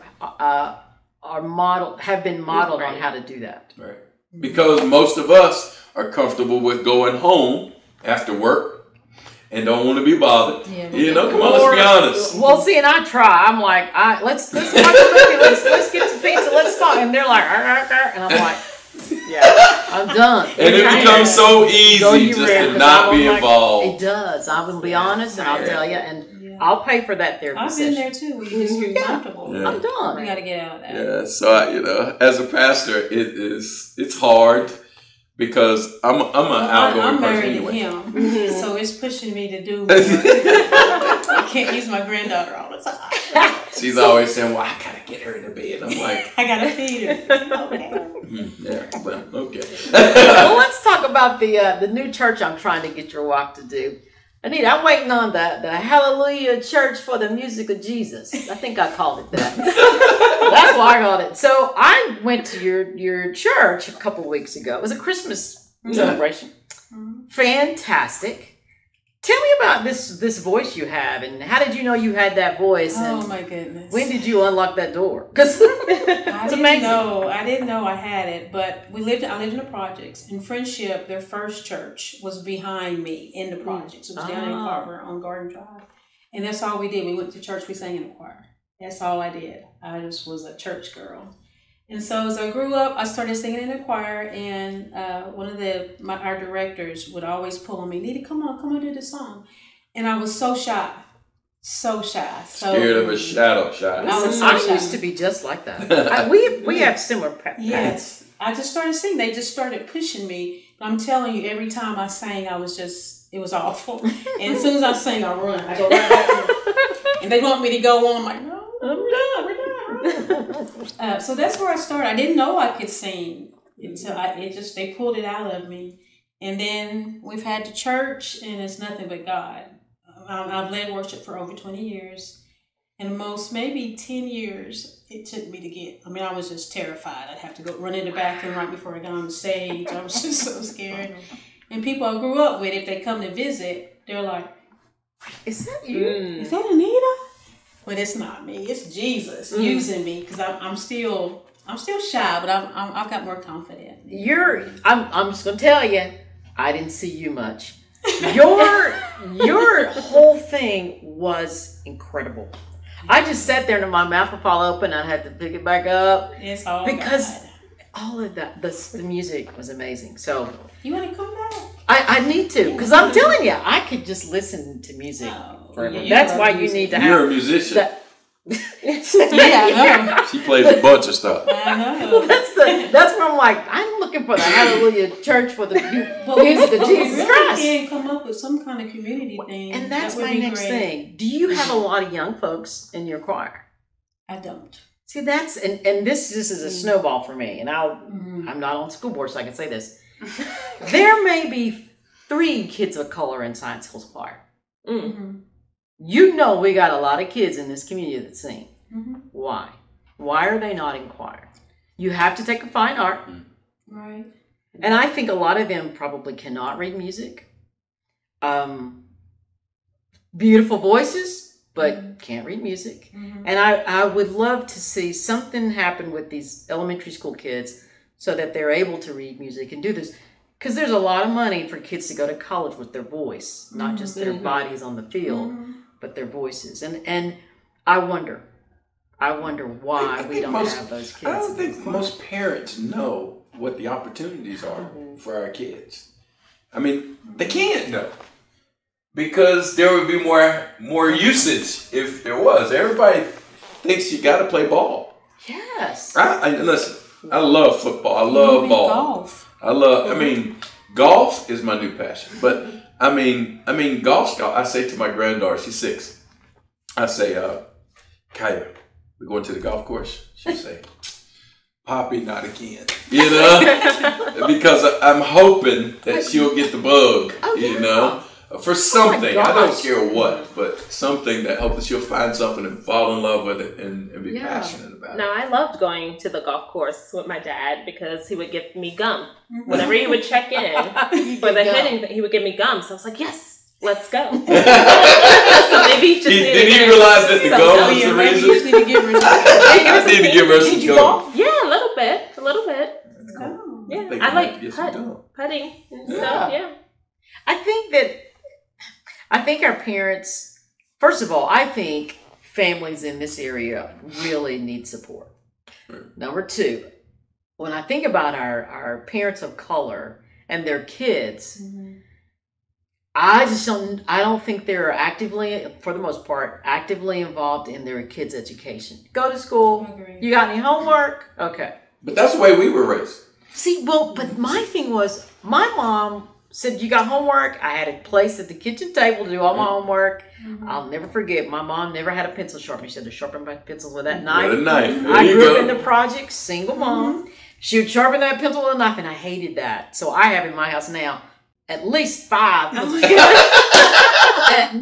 modeled, have been modeled on Right. how to do that. Right. Because most of us are comfortable with going home after work and don't want to be bothered. Yeah. You know, come on, let's be honest. Well, see, and I try. I'm like, let's watch a movie. Let's get some pizza. Let's talk. And they're like, and I'm like, yeah, I'm done. And it becomes so easy just to not be involved. It does. I will be honest, and I'll tell you, and Yeah. I'll pay for that therapy I've been session. there too. We just feel comfortable. Yeah. I'm done. We got to get out of that. Yeah, so you know, as a pastor, it's hard because I'm an outgoing I'm person married anyway. to him, so it's pushing me to do more. I can't use my granddaughter all the time. She's always saying, "Well, I gotta get her in the bed." I'm like, I gotta feed her. Okay. "Yeah, well, okay." Well, let's talk about the new church I'm trying to get your wife to do. Anita, I'm waiting on the Hallelujah Church for the Music of Jesus. I think I called it that. That's why I called it. So I went to your church a couple weeks ago. It was a Christmas celebration. Fantastic. Tell me about this voice you have, and how did you know you had that voice? And Oh my goodness. when did you unlock that door? Because I it's amazing. I didn't know I had it, but I lived in the projects. In Friendship, their first church was behind me in the projects. It was down in Carver on Garden Drive. And that's all we did. We went to church, we sang in the choir. That's all I did. I just was a church girl. And so as I grew up, I started singing in the choir, and one of our directors would always pull on me, Anita, come on, do this song. And I was so shy. So Scared of a shadow shot. I was so I shy. used to be just like that. We have similar patterns. Yes. I just started singing. They just started pushing me. I'm telling you, every time I sang, it was awful. And as soon as I sing, I run. I go right back in. And they want me to go on. I'm like, no, we're done. So that's where I started. I didn't know I could sing until they pulled it out of me. And then we've had the church, and it's nothing but God. I've led worship for over 20 years. And maybe 10 years it took me to get. I mean, I was just terrified. I'd have to go run in the bathroom right before I got on the stage. I was just so scared. And people I grew up with, if they come to visit, they're like, Is that you? is that Anita? But it's not me. It's Jesus using me, because I'm still I'm still shy, but I've got more confidence. I'm just gonna tell you, I didn't see you much. Your whole thing was incredible. I just sat there and my mouth would fall open. I had to pick it back up. It's all because God. all of that, the music was amazing. So You want to come back? I need to, because I'm telling you, I could just listen to music forever. Yeah, That's why you need to have. You're a musician. Yeah, I know. She plays a bunch of stuff. I know. That's where I'm like, I'm looking for the Hallelujah Church for the music of Jesus Christ. Can come up with some kind of community thing. And that's that would my be next great. thing. Do you have a lot of young folks in your choir? I don't. See, that's and this is a snowball for me. And I'm not on school board, so I can say this. There may be 3 kids of color in Science School's choir. Mm-hmm. You know, we got a lot of kids in this community that sing. Mm-hmm. Why? Why are they not in choir? You have to take a fine art. Right. And I think a lot of them probably cannot read music. Beautiful voices, but can't read music. Mm-hmm. And I would love to see something happen with these elementary school kids so that they're able to read music and do this. Because there's a lot of money for kids to go to college with their voice, not just their bodies on the field, but their voices. And I wonder why we don't have those kids. I don't think most parents know what the opportunities are for our kids. I mean, they can't know. Because there would be more usage if there was. Everybody thinks you got to play ball. Yes. Listen, I love football. I love ball. Golf. Golf is my new passion. But I mean, golf. I say to my granddaughter, she's 6. I say, Kaya, we're going to the golf course. She'll say, Poppy, not again. You know, because I'm hoping that she'll get the bug. You know, for something. I don't care what, but something that hopefully she'll find something and fall in love with it and be passionate about it. No, I loved going to the golf course with my dad because he would give me gum. Whenever he would check in for the hitting, he would give me gum. So I was like, yes, let's go. So maybe he just did he realize that the gum was the reason? You need to give her I need to give her some gum. Yeah, a little bit. Oh. Yeah, think I you like might get some gum. putting and stuff. Yeah. I think our parents, first of all, I think families in this area really need support. Number 2, when I think about our parents of color and their kids, I don't think they're actively, for the most part, actively involved in their kids' education. Go to school. You got any homework? Okay. But that's the way we were raised. See, well, but my thing was, my mom said, you got homework? I had a place at the kitchen table to do all my homework. I'll never forget, my mom never had a pencil sharpener. She had to sharpen my pencils with that knife. With a knife. There I you grew up go. in the project, single mom. She would sharpen that pencil with a knife, and I hated that. So I have in my house now at least 5. At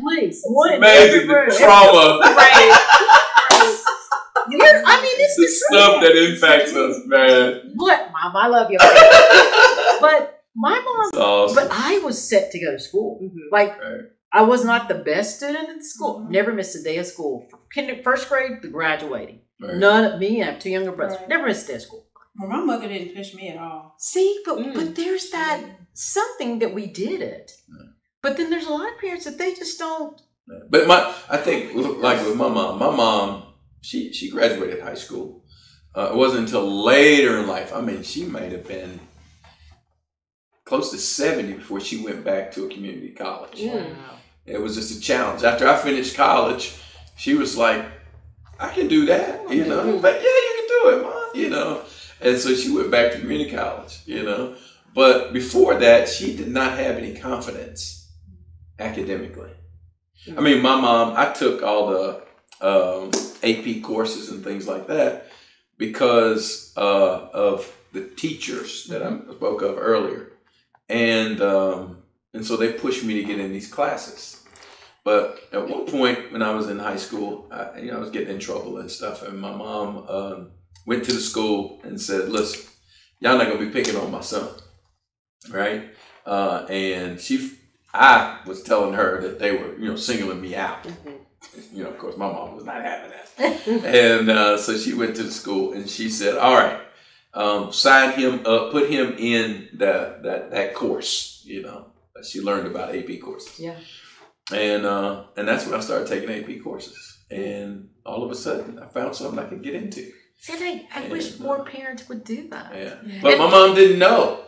least. One in every Amazing room. the trauma. Right. I mean, it's The stuff that impacts us, man. What, Mom? I love you. But my mom, Awesome. but I was set to go to school. Like, I was not the best student in school. Never missed a day of school. From first grade to graduating. None of me, I have 2 younger brothers. Never missed a day of school. Well, my mother didn't push me at all. See, but there's that something that we did it. But then there's a lot of parents that they just don't. But I think, like with my mom, she graduated high school. It wasn't until later in life. I mean, she might have been close to 70 before she went back to a community college. Wow. It was just a challenge. After I finished college, she was like, I can do that, you know. But yeah, you can do it, Mom, you know. And so she went back to community college, you know. But before that, she did not have any confidence academically. I mean, my mom, I took all the AP courses and things like that because of the teachers that I spoke of earlier. And so they pushed me to get in these classes. But at one point when I was in high school, I was getting in trouble and stuff. And my mom went to the school and said, listen, y'all not going to be picking on my son. Right? And she I was telling her that they were, singling me out. Of course, my mom was not having that. And so she went to the school and she said, all right, sign him up, put him in that course, she learned about AP courses. Yeah. And that's when I started taking AP courses. And all of a sudden, I found something I could get into. See, I wish more parents would do that. Yeah. But my mom didn't know.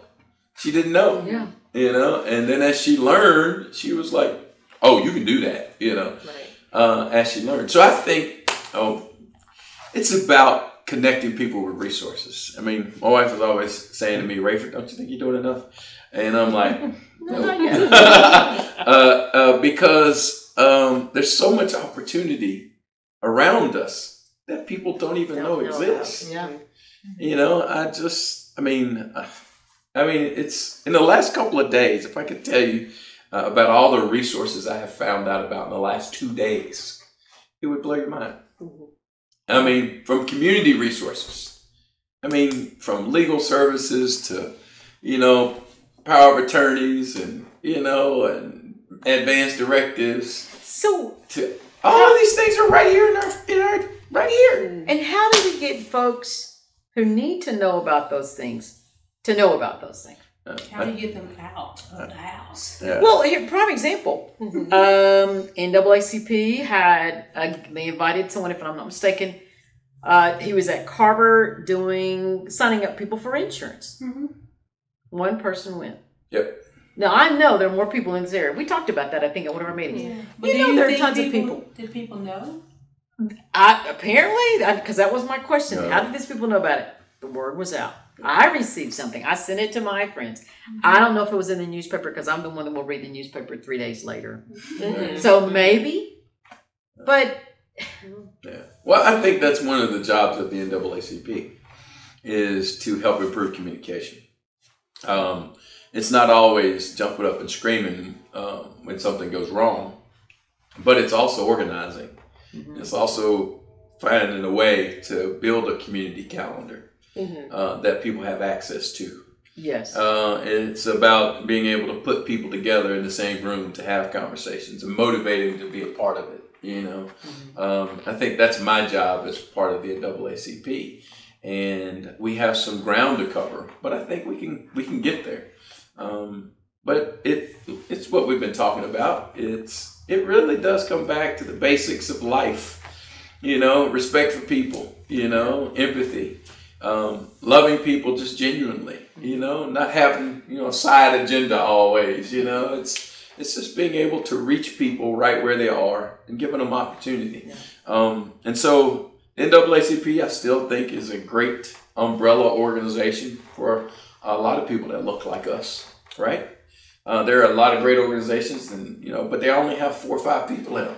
She didn't know. Yeah. And then as she learned, she was like, oh, you can do that, Right. as she learned. So I think, it's about connecting people with resources. I mean, my wife was always saying to me, Rayford, don't you think you're doing enough? And I'm like, No, not yet. because there's so much opportunity around us that people don't even know exists. Yeah. It's in the last couple of days, if I could tell you about all the resources I have found out about in the last 2 days, it would blow your mind. I mean, from community resources. I mean, from legal services to, power of attorneys and, and advanced directives. So to all of these things are right here right here. And how do we get folks who need to know about those things to know about those things? How do you get them out of the house? Yeah. Well, here, prime example. NAACP they invited someone, if I'm not mistaken. He was at Carver signing up people for insurance. Mm-hmm. One person went. Yep. Now, I know there are more people in this area. We talked about that, I think, at one of our meetings. Yeah. But There are tons of people. Did people know? Apparently, because that was my question. No. How did these people know about it? The word was out. I received something. I sent it to my friends. I don't know if it was in the newspaper because I'm the one that will read the newspaper 3 days later. So maybe, but... Yeah. Well, I think that's one of the jobs of the NAACP is to help improve communication. It's not always jumping up and screaming when something goes wrong, but it's also organizing. It's also finding a way to build a community calendar that people have access to. Yes. It's about being able to put people together in the same room to have conversations and motivate them to be a part of it. I think that's my job as part of the NAACP, and we have some ground to cover, but I think we can get there. But it's what we've been talking about. It really does come back to the basics of life. Respect for people. Empathy. Loving people just genuinely, not having, a side agenda always, it's just being able to reach people right where they are and giving them opportunity. Yeah. And so NAACP, I still think, is a great umbrella organization for a lot of people that look like us, right? There are a lot of great organizations but they only have 4 or 5 people in them.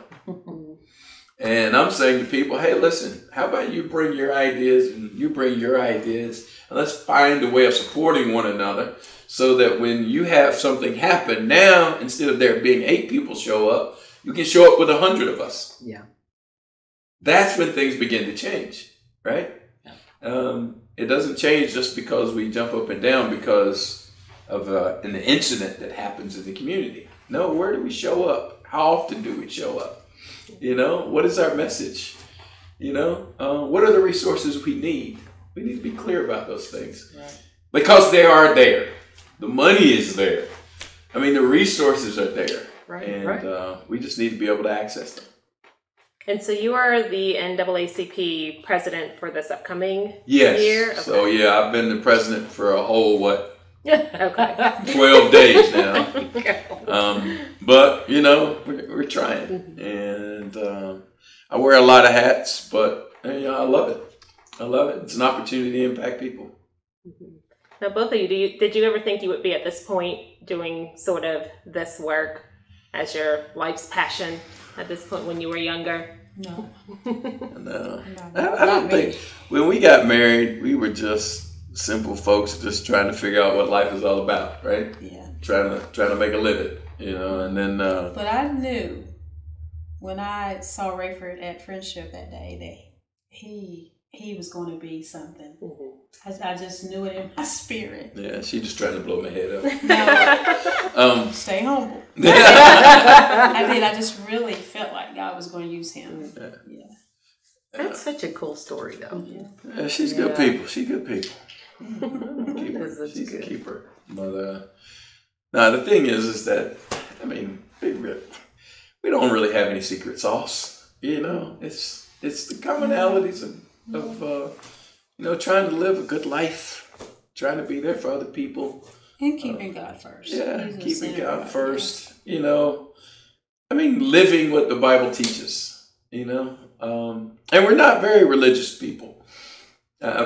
And I'm saying to people, hey, listen, how about you bring your ideas and you bring your ideas and let's find a way of supporting one another so that when you have something happen now, instead of there being 8 people show up, you can show up with 100 of us. Yeah. That's when things begin to change, right? Yeah. It doesn't change just because we jump up and down because of an incident that happens in the community. No, where do we show up? How often do we show up? What is our message? What are the resources we need? We need to be clear about those things. Right. Because they are there. The money is there. I mean, the resources are there. Right. And we just need to be able to access them. And so you are the NAACP president for this upcoming year? Okay. So, I've been the president for a whole, okay. 12 days now. But, we're trying. And I wear a lot of hats, but, I love it. I love it. It's an opportunity to impact people. Now, both of you, did you ever think you would be at this point doing sort of this work as your life's passion at this point when you were younger? No. No. I don't think. When we got married, we were just simple folks just trying to figure out what life is all about, right? Yeah. Trying to make a living, and then. But I knew when I saw Rayford at Friendship that day that he was going to be something. I just knew it in my spirit. Yeah, she just trying to blow my head up. No, stay humble. I did. I just really felt like God was going to use him. Yeah. That's such a cool story, though. Yeah, she's good people. She's good people. She's a keeper. But now the thing is that I mean, we don't really have any secret sauce. You know, it's the commonalities of trying to live a good life, trying to be there for other people, and keeping God first. Yeah, keeping God first. You know, I mean, living what the Bible teaches. You know, and we're not very religious people.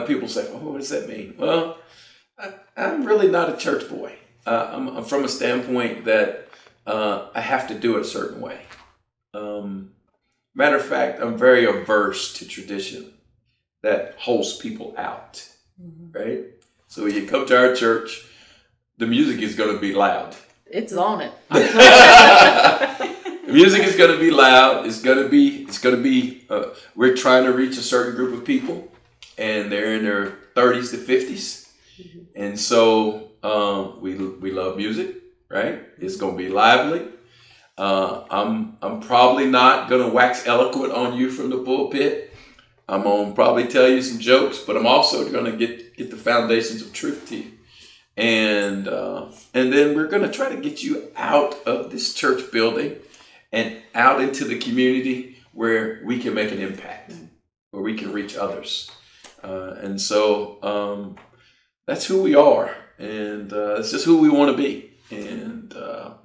People say, "Oh, what does that mean?" Well, I'm really not a church boy. I'm from a standpoint that I have to do it a certain way. Matter of fact, I'm very averse to tradition that holds people out, right? So when you come to our church, the music is going to be loud. It's on it. The music is going to be loud. It's going to be. We're trying to reach a certain group of people, and they're in their 30s to 50s, and so we love music, right? It's going to be lively. I'm probably not going to wax eloquent on you from the pulpit. I'm going to probably tell you some jokes, but I'm also going to get the foundations of truth to you. And then we're going to try to get you out of this church building and out into the community where we can make an impact, where we can reach others. And so that's who we are, and it's just who we want to be. And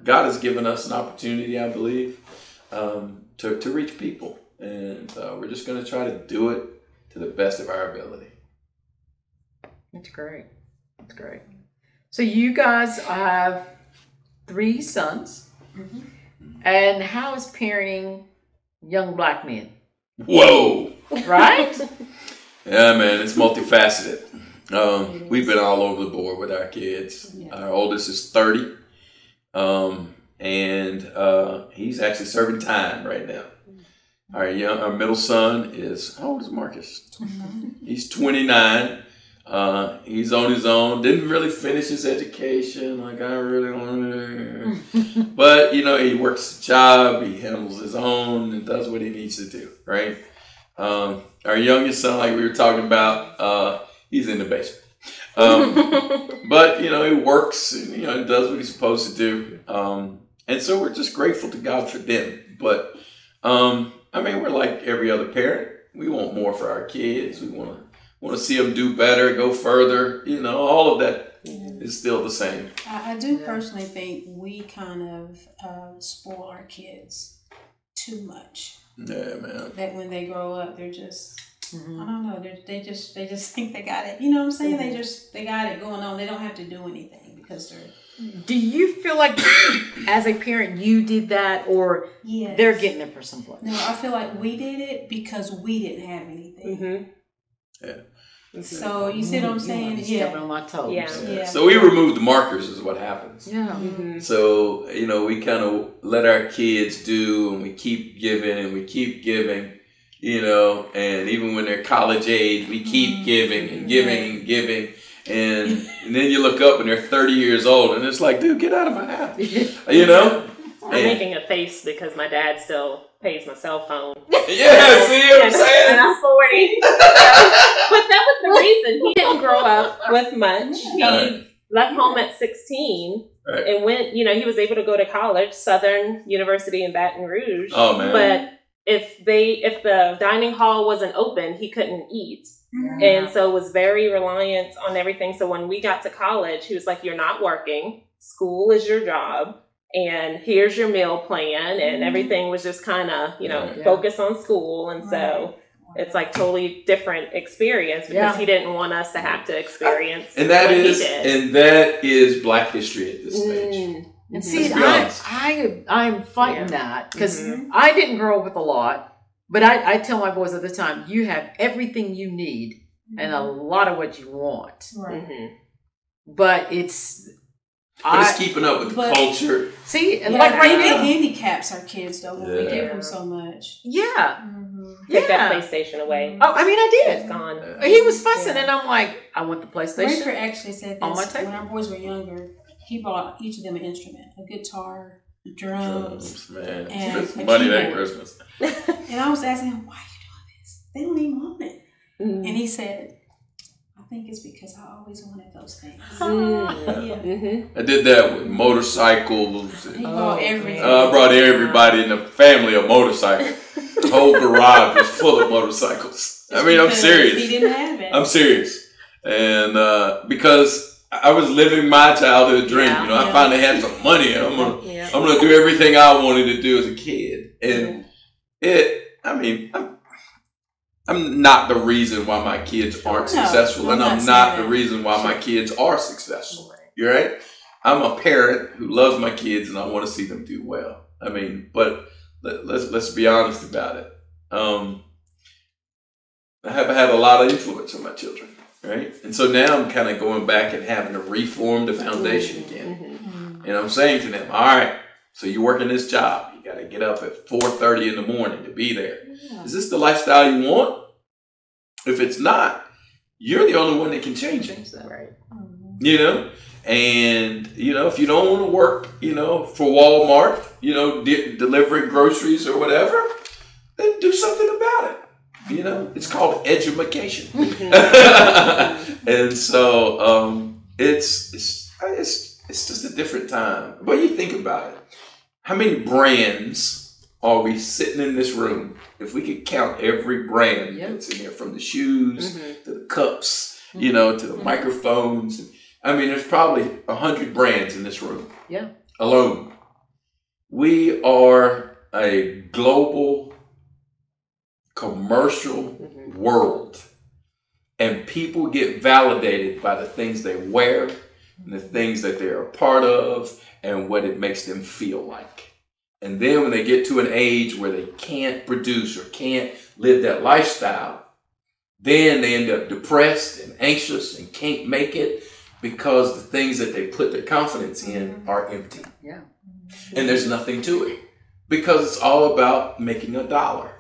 God has given us an opportunity, I believe, to reach people. And we're just going to try to do it to the best of our ability. That's great. That's great. So you guys have 3 sons. And how is parenting young black men? Whoa! Right? Yeah, man, it's multifaceted. We've been all over the board with our kids. Yeah. Our oldest is 30, and he's actually serving time right now. Our middle son is, how old is Marcus? 29. He's 29. He's on his own. Didn't really finish his education. Like, I really want to. But, he works a job. He handles his own and does what he needs to do, right? Our youngest son, like we were talking about, he's in the basement. But, he works and, does what he's supposed to do. And so we're just grateful to God for them. But, we're like every other parent. We want more for our kids. We want to see them do better, go further. All of that is still the same. I do personally think we kind of spoil our kids too much. Yeah, man. That when they grow up, they're just, I don't know, they just think they got it. You know what I'm saying? They got it going on. They don't have to do anything because they're. Do you feel like as a parent you did that, or they're getting it for someplace? No, I feel like we did it because we didn't have anything. Yeah. So you see what I'm saying? Stepping on my toes. Yeah. So we remove the markers is what happens. Yeah. So, we kind of let our kids do, and we keep giving and we keep giving, and even when they're college age, we keep giving and giving and giving. And then you look up and they're 30 years old, and it's like, dude, get out of my house. I'm making a face because my dad still pays my cell phone. Yeah, see what I'm saying? And I'm 40. But that was the reason. He didn't grow up with much. He left home at 16 and went, he was able to go to college, Southern University in Baton Rouge. Oh, man. But if the dining hall wasn't open, he couldn't eat. And so was very reliant on everything. So when we got to college, he was like, you're not working. School is your job. And here's your meal plan. And everything was just kind of, focused on school. And so it's like totally different experience because he didn't want us to have to experience and that is Black history at this stage. And see, I'm fighting that because I didn't grow up with a lot. But I tell my boys at the time, you have everything you need and a lot of what you want. Right. But it's But it's keeping up with the culture. See, and Yeah, like I right think it now. handicaps our kids though when we Yeah. give them so much. Yeah. Take that Yeah. PlayStation away. Oh, I mean, I It's did. gone. He was fussing, and I'm like, I want the PlayStation. Rayford actually said On my this table. when our boys were younger. He bought each of them an instrument, a guitar, drums, Man, and spend a money that keyboard. Christmas. and I was asking him, "Why are you doing this? They don't even want it." Mm. And he said, "I think it's because I always wanted those things." Mm. Yeah. Mm-hmm. I did that with motorcycles. He And, bought everything. I brought everybody in the family a motorcycle. The whole garage was full of motorcycles. I mean, I'm Because serious. He didn't have it. I'm serious. And because I was living my childhood dream, Yeah. you know, I Yeah. finally had some money, and Yeah. I'm gonna do everything I wanted to do as a kid. And I'm not the reason why my kids aren't No, successful, I'm and not I'm saying not that. the reason why my kids are successful. You're right. I'm a parent who loves my kids, and I want to see them do well. I mean, but let's be honest about it. I have had a lot of influence on my children, right? And so now I'm kind of going back and having to reform the foundation again. Mm-hmm. And I'm saying to them, all right, so you're working this job. You got to get up at 4:30 in the morning to be there. Yeah. Is this the lifestyle you want? If it's not, you're the only one that can change it. Change that. Right. You know? And, you know, if you don't want to work, you know, for Walmart, you know, delivering groceries or whatever, then do something about it. You know, it's called edumacation. And so it's just a different time. But you think about it. How many brands are we sitting in this room? If we could count every brand that's in here, from the shoes to the cups, you know, to the microphones. I mean, there's probably 100 brands in this room. Yeah. Alone. We are a global commercial world, and people get validated by the things they wear and the things that they're a part of and what it makes them feel like. And then when they get to an age where they can't produce or can't live that lifestyle, then they end up depressed and anxious and can't make it because the things that they put their confidence in are empty. Yeah. And there's nothing to it because it's all about making a dollar.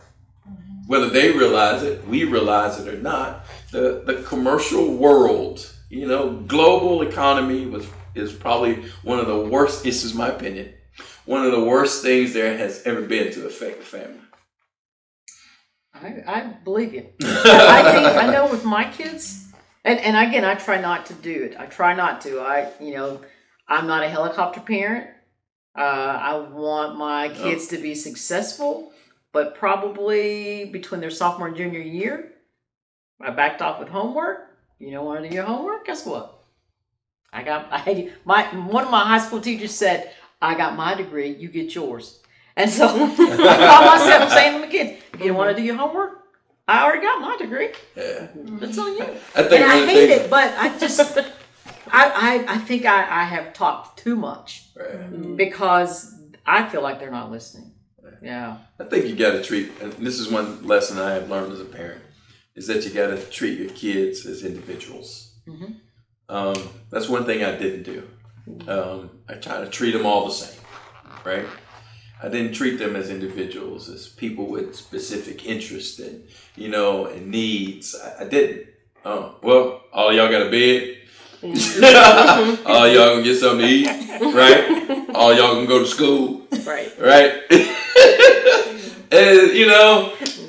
Whether they realize it, we realize it or not, the commercial world, you know, global economy is probably one of the worst, this is my opinion, one of the worst things there has ever been to affect the family. I believe you. I know with my kids, and again, I try not to do it. I try not to. I'm not a helicopter parent. I want my kids to be successful, but probably between their sophomore and junior year, I backed off with homework. You don't want to do your homework? Guess what? One of my high school teachers said, "I got my degree, you get yours." And so I found myself saying to my kids, "You don't want to do your homework? I already got my degree. Yeah. That's on you." I think And I one of the hate things- it, but I just, I think I have talked too much Right. because I feel like they're not listening. Yeah. I think you got to treat, and this is one lesson I have learned as a parent, is that you got to treat your kids as individuals. That's one thing I didn't do. I try to treat them all the same, right? I didn't treat them as individuals, as people with specific interests and, and needs. I didn't. Well, all y'all got a bed. All y'all gonna get something to eat, right? All y'all can go to school, Right. right?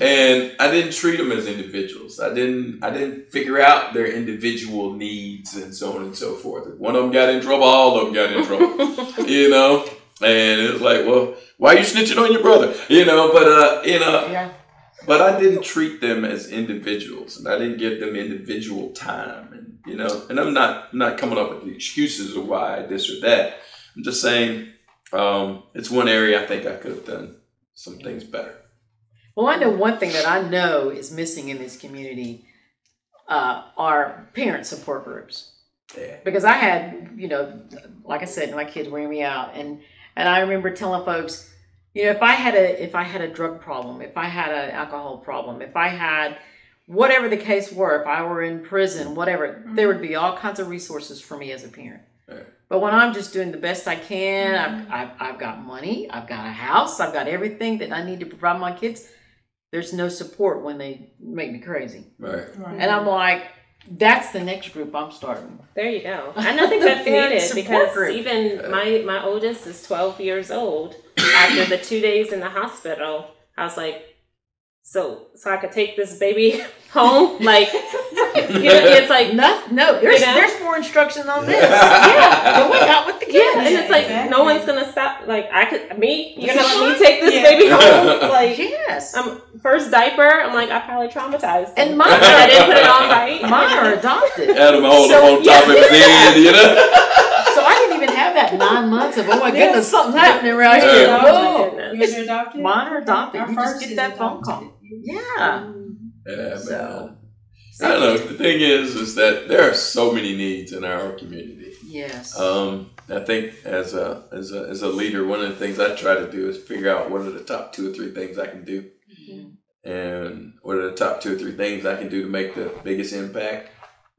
And I didn't treat them as individuals. I didn't figure out their individual needs and so on and so forth. If one of them got in trouble, all of them got in trouble, And it was like, well, why are you snitching on your brother? But I didn't treat them as individuals, and I didn't give them individual time, and I'm not coming up with the excuses of why this or that. I'm just saying it's one area I think I could have done some things better. Well, I know one thing that I know is missing in this community are parent support groups. Yeah. Because I had, like I said, my kids wearing me out, and I remember telling folks, if I had a drug problem, if I had an alcohol problem, if I had whatever the case were, if I were in prison, whatever, there would be all kinds of resources for me as a parent. Right. But when I'm just doing the best I can, I've got money, I've got a house, I've got everything that I need to provide my kids. There's no support when they make me crazy. Right. And I'm like, that's the next group I'm starting. There you go. And I think that's needed because group. even my oldest is 12 years old. After the 2 days in the hospital, I was like, so I could take this baby home? Like, it's like no. There's more instruction on this. Yeah, we got with the kids. Yeah, and it's like no one's gonna stop. Like you're gonna let me take this baby home? Like, yes. First diaper, I'm like, I probably traumatized him. And mine, I didn't put it on right. Mine are adopted. Adam hold him on top of his head, you know. So I didn't even have that 9 months of, oh my goodness, something's happening around here. You guys are adopted? Mine are adopted. Our You first just is get that phone adopted. call. Yeah. Yeah, man. So, I don't know. The thing is that there are so many needs in our community. yes. I think as a leader, one of the things I try to do is figure out what are the top 2 or 3 things I can do, and what are the top 2 or 3 things I can do to make the biggest impact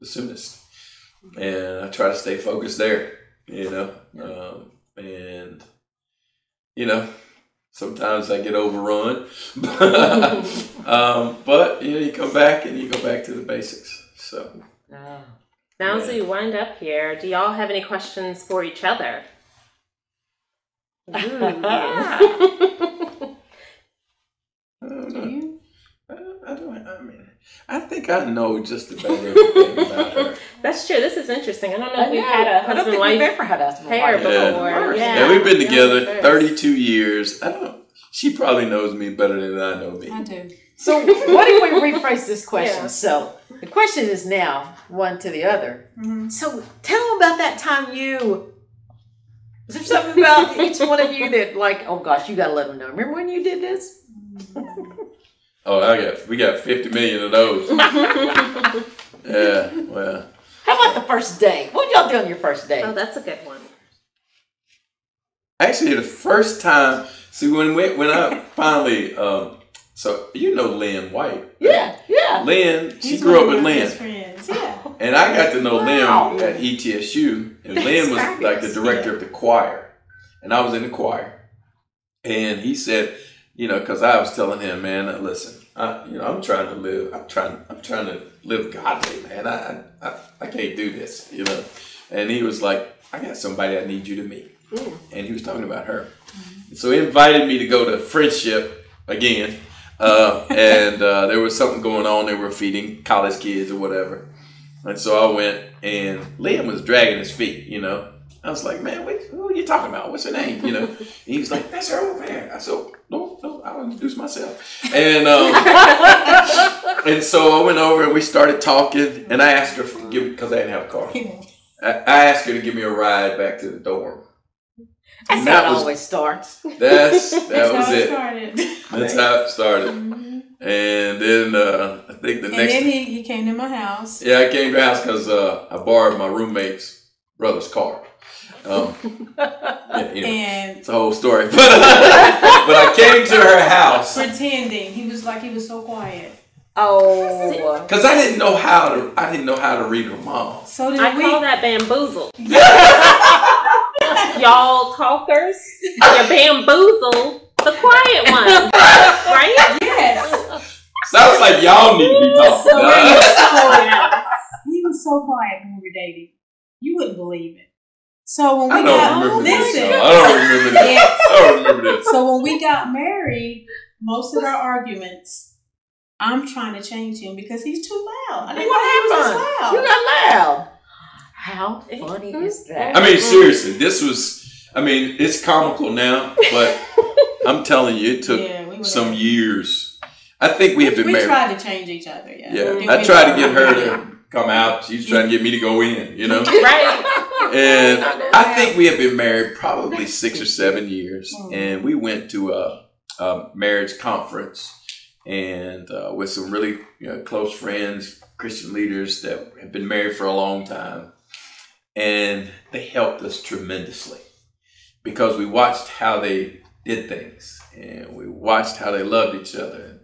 the soonest. And I try to stay focused there, you know, and you know. Sometimes I get overrun, but you know, you come back and you go back to the basics. So now, as we wind up here, do y'all have any questions for each other? I think I know just about everything about her. That's true. This is interesting. I don't know if we've had a husband-wife pair before. Yeah, we've been together 32 years. She probably knows me better than I know me. I do. So what if we rephrase this question? Yeah. So the question is now one to the other. Mm-hmm. So tell them about that time is there something about each one of you that like, oh gosh, you got to let them know. Remember when you did this? Oh, we got 50 million of those. Yeah, well. How about the first day? What did y'all do on your first day? Oh, that's a good one. Actually, the first time, see, when I finally, so you know Lynn White. Yeah. Lynn, she He's grew up one with of my Lynn. best friends. Yeah. And I got to know Wow. Lynn at ETSU. And That's Lynn was fabulous. like the director of the choir. And I was in the choir. And he said, you know, because I was telling him, man, listen, I'm trying to live godly, man. I can't do this, you know. And he was like, I got somebody I need you to meet. Ooh. And he was talking about her. So he invited me to go to Friendship again. And there was something going on. They were feeding college kids or whatever. And so I went, and Liam was dragging his feet, you know. I was like, man, who are you talking about? What's her name? You know. And he was like, that's her over there. I said, no, I'll introduce myself. And and so I went over and we started talking, and I asked her because I didn't have a car. I asked her to give me a ride back to the dorm. That's how it always starts. That was how it. Started. That's how it started. Mm-hmm. And then I think the next. And then he came to my house. Yeah, I came to the house because I borrowed my roommate's brother's car. And it's a whole story. But I came to her house pretending he was so quiet. Oh, because I didn't know how to read her mom. So did I we. call that bamboozle. Y'all talkers, you bamboozle the quiet one, right? Yes. Sounds like y'all need to be talking. He was so quiet when we were dating. You wouldn't believe it. So when we I got don't remember this. listen, I don't remember this. Yes. I don't remember this. So when we got married, most of our arguments, I'm trying to change him because he's too loud. I didn't know he was this loud. you got loud. How funny is that? I mean, seriously, it's comical now, but I'm telling you, it took some years. I think we have been we married. tried to change each other, yeah. Yeah, I tried to get her to come out. She's trying to get me to go in, you know? Right. And I think we have been married probably 6 or 7 years. And we went to a marriage conference and with some really close friends, Christian leaders that have been married for a long time. And they helped us tremendously because we watched how they did things and we watched how they loved each other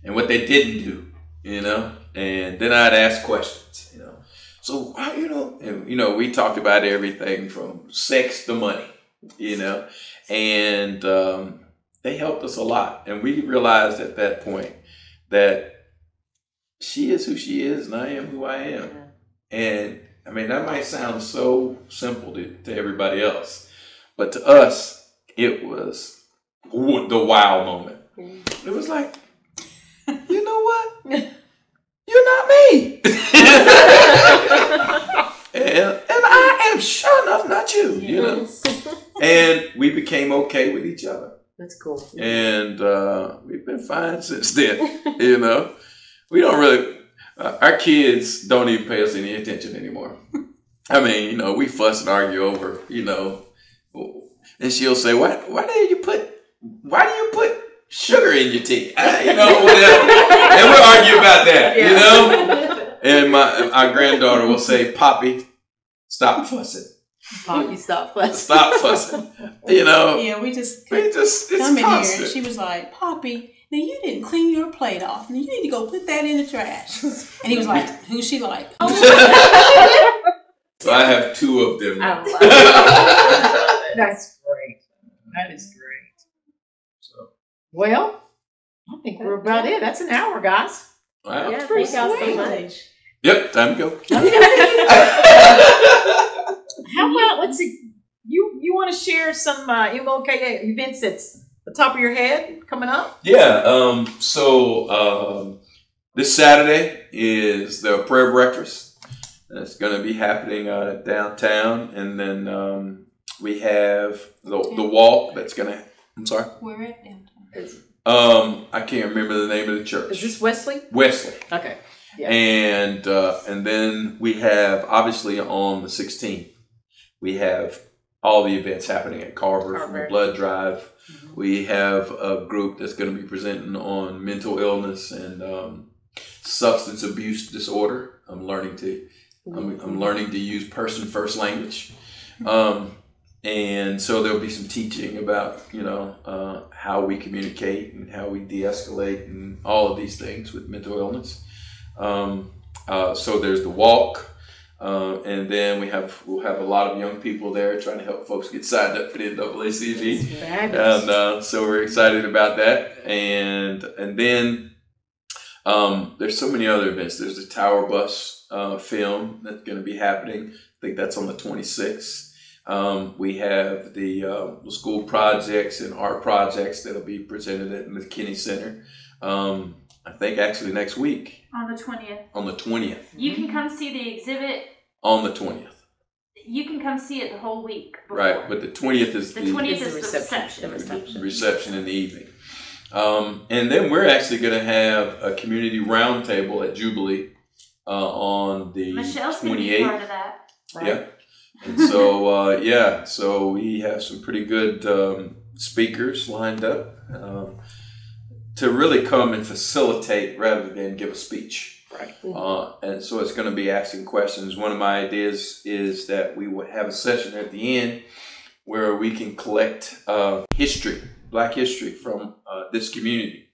and what they didn't do, you know. And then I'd ask questions, you know. So, and, we talked about everything from sex to money, and they helped us a lot. And we realized at that point that she is who she is and I am who I am. And I mean, that might sound so simple to everybody else, but to us, it was the wow moment. It was like, you know what? You're not me. and I am sure enough not you, And we became okay with each other. That's cool. And we've been fine since then, We don't really, our kids don't even pay us any attention anymore. I mean, we fuss and argue over, and she'll say, why do you put sugar in your tea? Whatever. And we'll argue about that, And our granddaughter will say, Poppy, stop fussing. Poppy, stop fussing. Stop fussing. Yeah, we just come in constant. here and she was like, Poppy, now you didn't clean your plate off. Now you need to go put that in the trash. And he was like, who's she like? So I have two of them. I love it. That's great. That is great. So, well, I think we're about it. That's an hour, guys. Wow. Yeah, thank y'all so much. Yep, time to go. How about, let's see, you want to share some MLK events that's the top of your head coming up? Yeah, this Saturday is the prayer breakfast. It's going to be happening downtown. And then we have the walk that's going to, I'm sorry? Where at downtown? I can't remember the name of the church. Is this Wesley? Wesley. Okay. Yeah. And then we have, obviously, on the 16th, we have all the events happening at Carver. From the blood drive. Mm-hmm. We have a group that's going to be presenting on mental illness and substance abuse disorder. I'm learning to use person first language. And so there'll be some teaching about, how we communicate and how we de-escalate and all of these things with mental illness. So there's the walk. And then we'll have a lot of young people there trying to help folks get signed up for the NAACP. And so we're excited about that. And then there's so many other events. There's the Tower Bus film that's going to be happening. I think that's on the 26th. We have the school projects and art projects that'll be presented at the McKinney Center. I think actually next week. On the 20th. On the 20th. You can come see the exhibit. On the 20th. You can come see it the whole week before. Right, but the 20th is the 20th is the reception. The reception in the evening. And then we're actually going to have a community roundtable at Jubilee on the Michelle's 28th. going to be part of that. Right? Yeah. And so, so we have some pretty good speakers lined up to really come and facilitate rather than give a speech. Right. And so it's going to be asking questions. One of my ideas is that we would have a session at the end where we can collect history, Black history from this community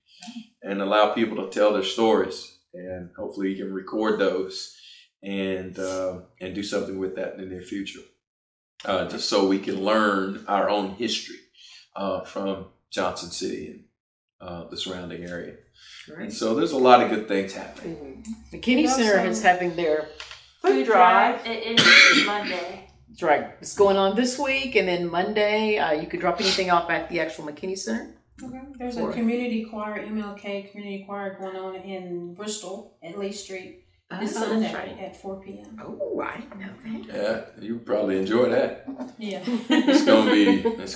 and allow people to tell their stories. And hopefully you can record those and do something with that in the near future. Just so we can learn our own history from Johnson City and the surrounding area. Right. And so there's a lot of good things happening. Mm-hmm. McKinney Center is having their food drive. It is Monday. That's right. It's going on this week, and then Monday you could drop anything off at the actual McKinney Center. Okay. There's a community choir, MLK community choir going on in Bristol at Lee Street this Sunday at 4 p.m. Oh, I didn't know that. Yeah, you probably enjoy that. Yeah. It's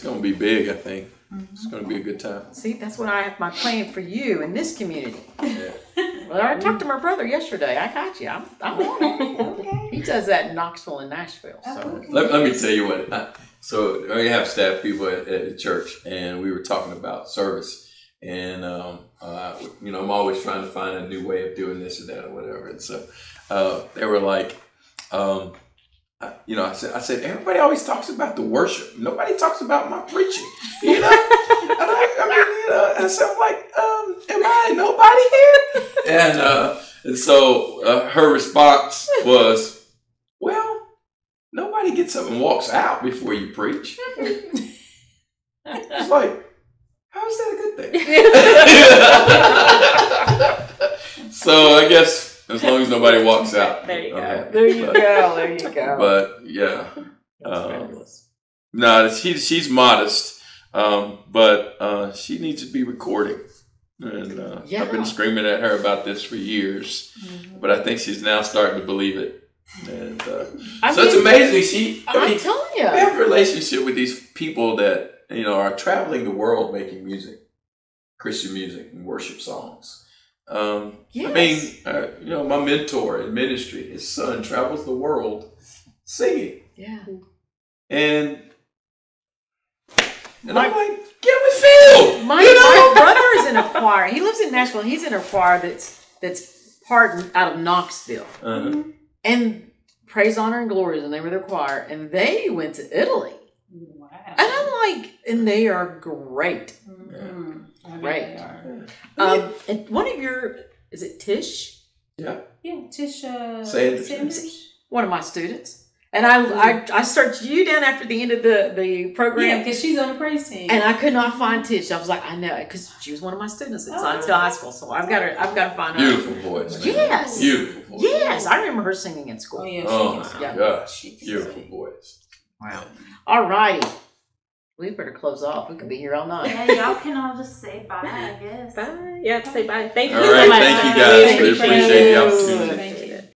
gonna be big, I think. Mm-hmm. It's gonna be a good time. See, that's what I have my plan for you in this community. Yeah. Well, I talked to my brother yesterday. I got you. I'm on it. Okay. He does that in Knoxville and Nashville. So Okay. Let me tell you what. So we have staff people at the church, and we were talking about service, and I'm always trying to find a new way of doing this or that or whatever. And so they were like, I said everybody always talks about the worship. Nobody talks about my preaching, And and so I'm like, am I nobody here? And so her response was, gets up and walks out before you preach. It's like, how is that a good thing? So I guess as long as nobody walks out. There you go. There you go. There you go. But yeah. That's fabulous. No, she's modest, but she needs to be recording. And I've been screaming at her about this for years, but I think she's now starting to believe it. And it's amazing. I'm telling you, we have a relationship with these people that are traveling the world making music, Christian music and worship songs. yes. I mean, my mentor in ministry, his son travels the world singing. Yeah. And I'm like, get with Phil. My brother is in a choir. He lives in Nashville. He's in a choir that's part out of Knoxville. Uh-huh. And Praise, Honor, and Glory is the name of their choir. And they went to Italy. Wow. And I'm like, and they are great. Mm-hmm. Great. They are. And one of your, is it Tish? Yeah. Yeah, Tish Sanders. One of my students. And I searched you down after the end of the program. Yeah, because she's on the praise team. And I could not find Tish. I was like, I know, because she was one of my students at Science High School. So I've got to find her. Beautiful voice. Man. Yes. Beautiful voice. Yes. I remember her singing in school. Oh, yeah. Oh my Yeah. gosh. She can Beautiful sing. voice. Wow. All righty. We better close off. We could be here all night. Yeah, y'all can all just say bye, I guess. Bye. Yeah, say bye. Thank you All so right. much. Thank you guys. Thank We you. appreciate the opportunity. Thank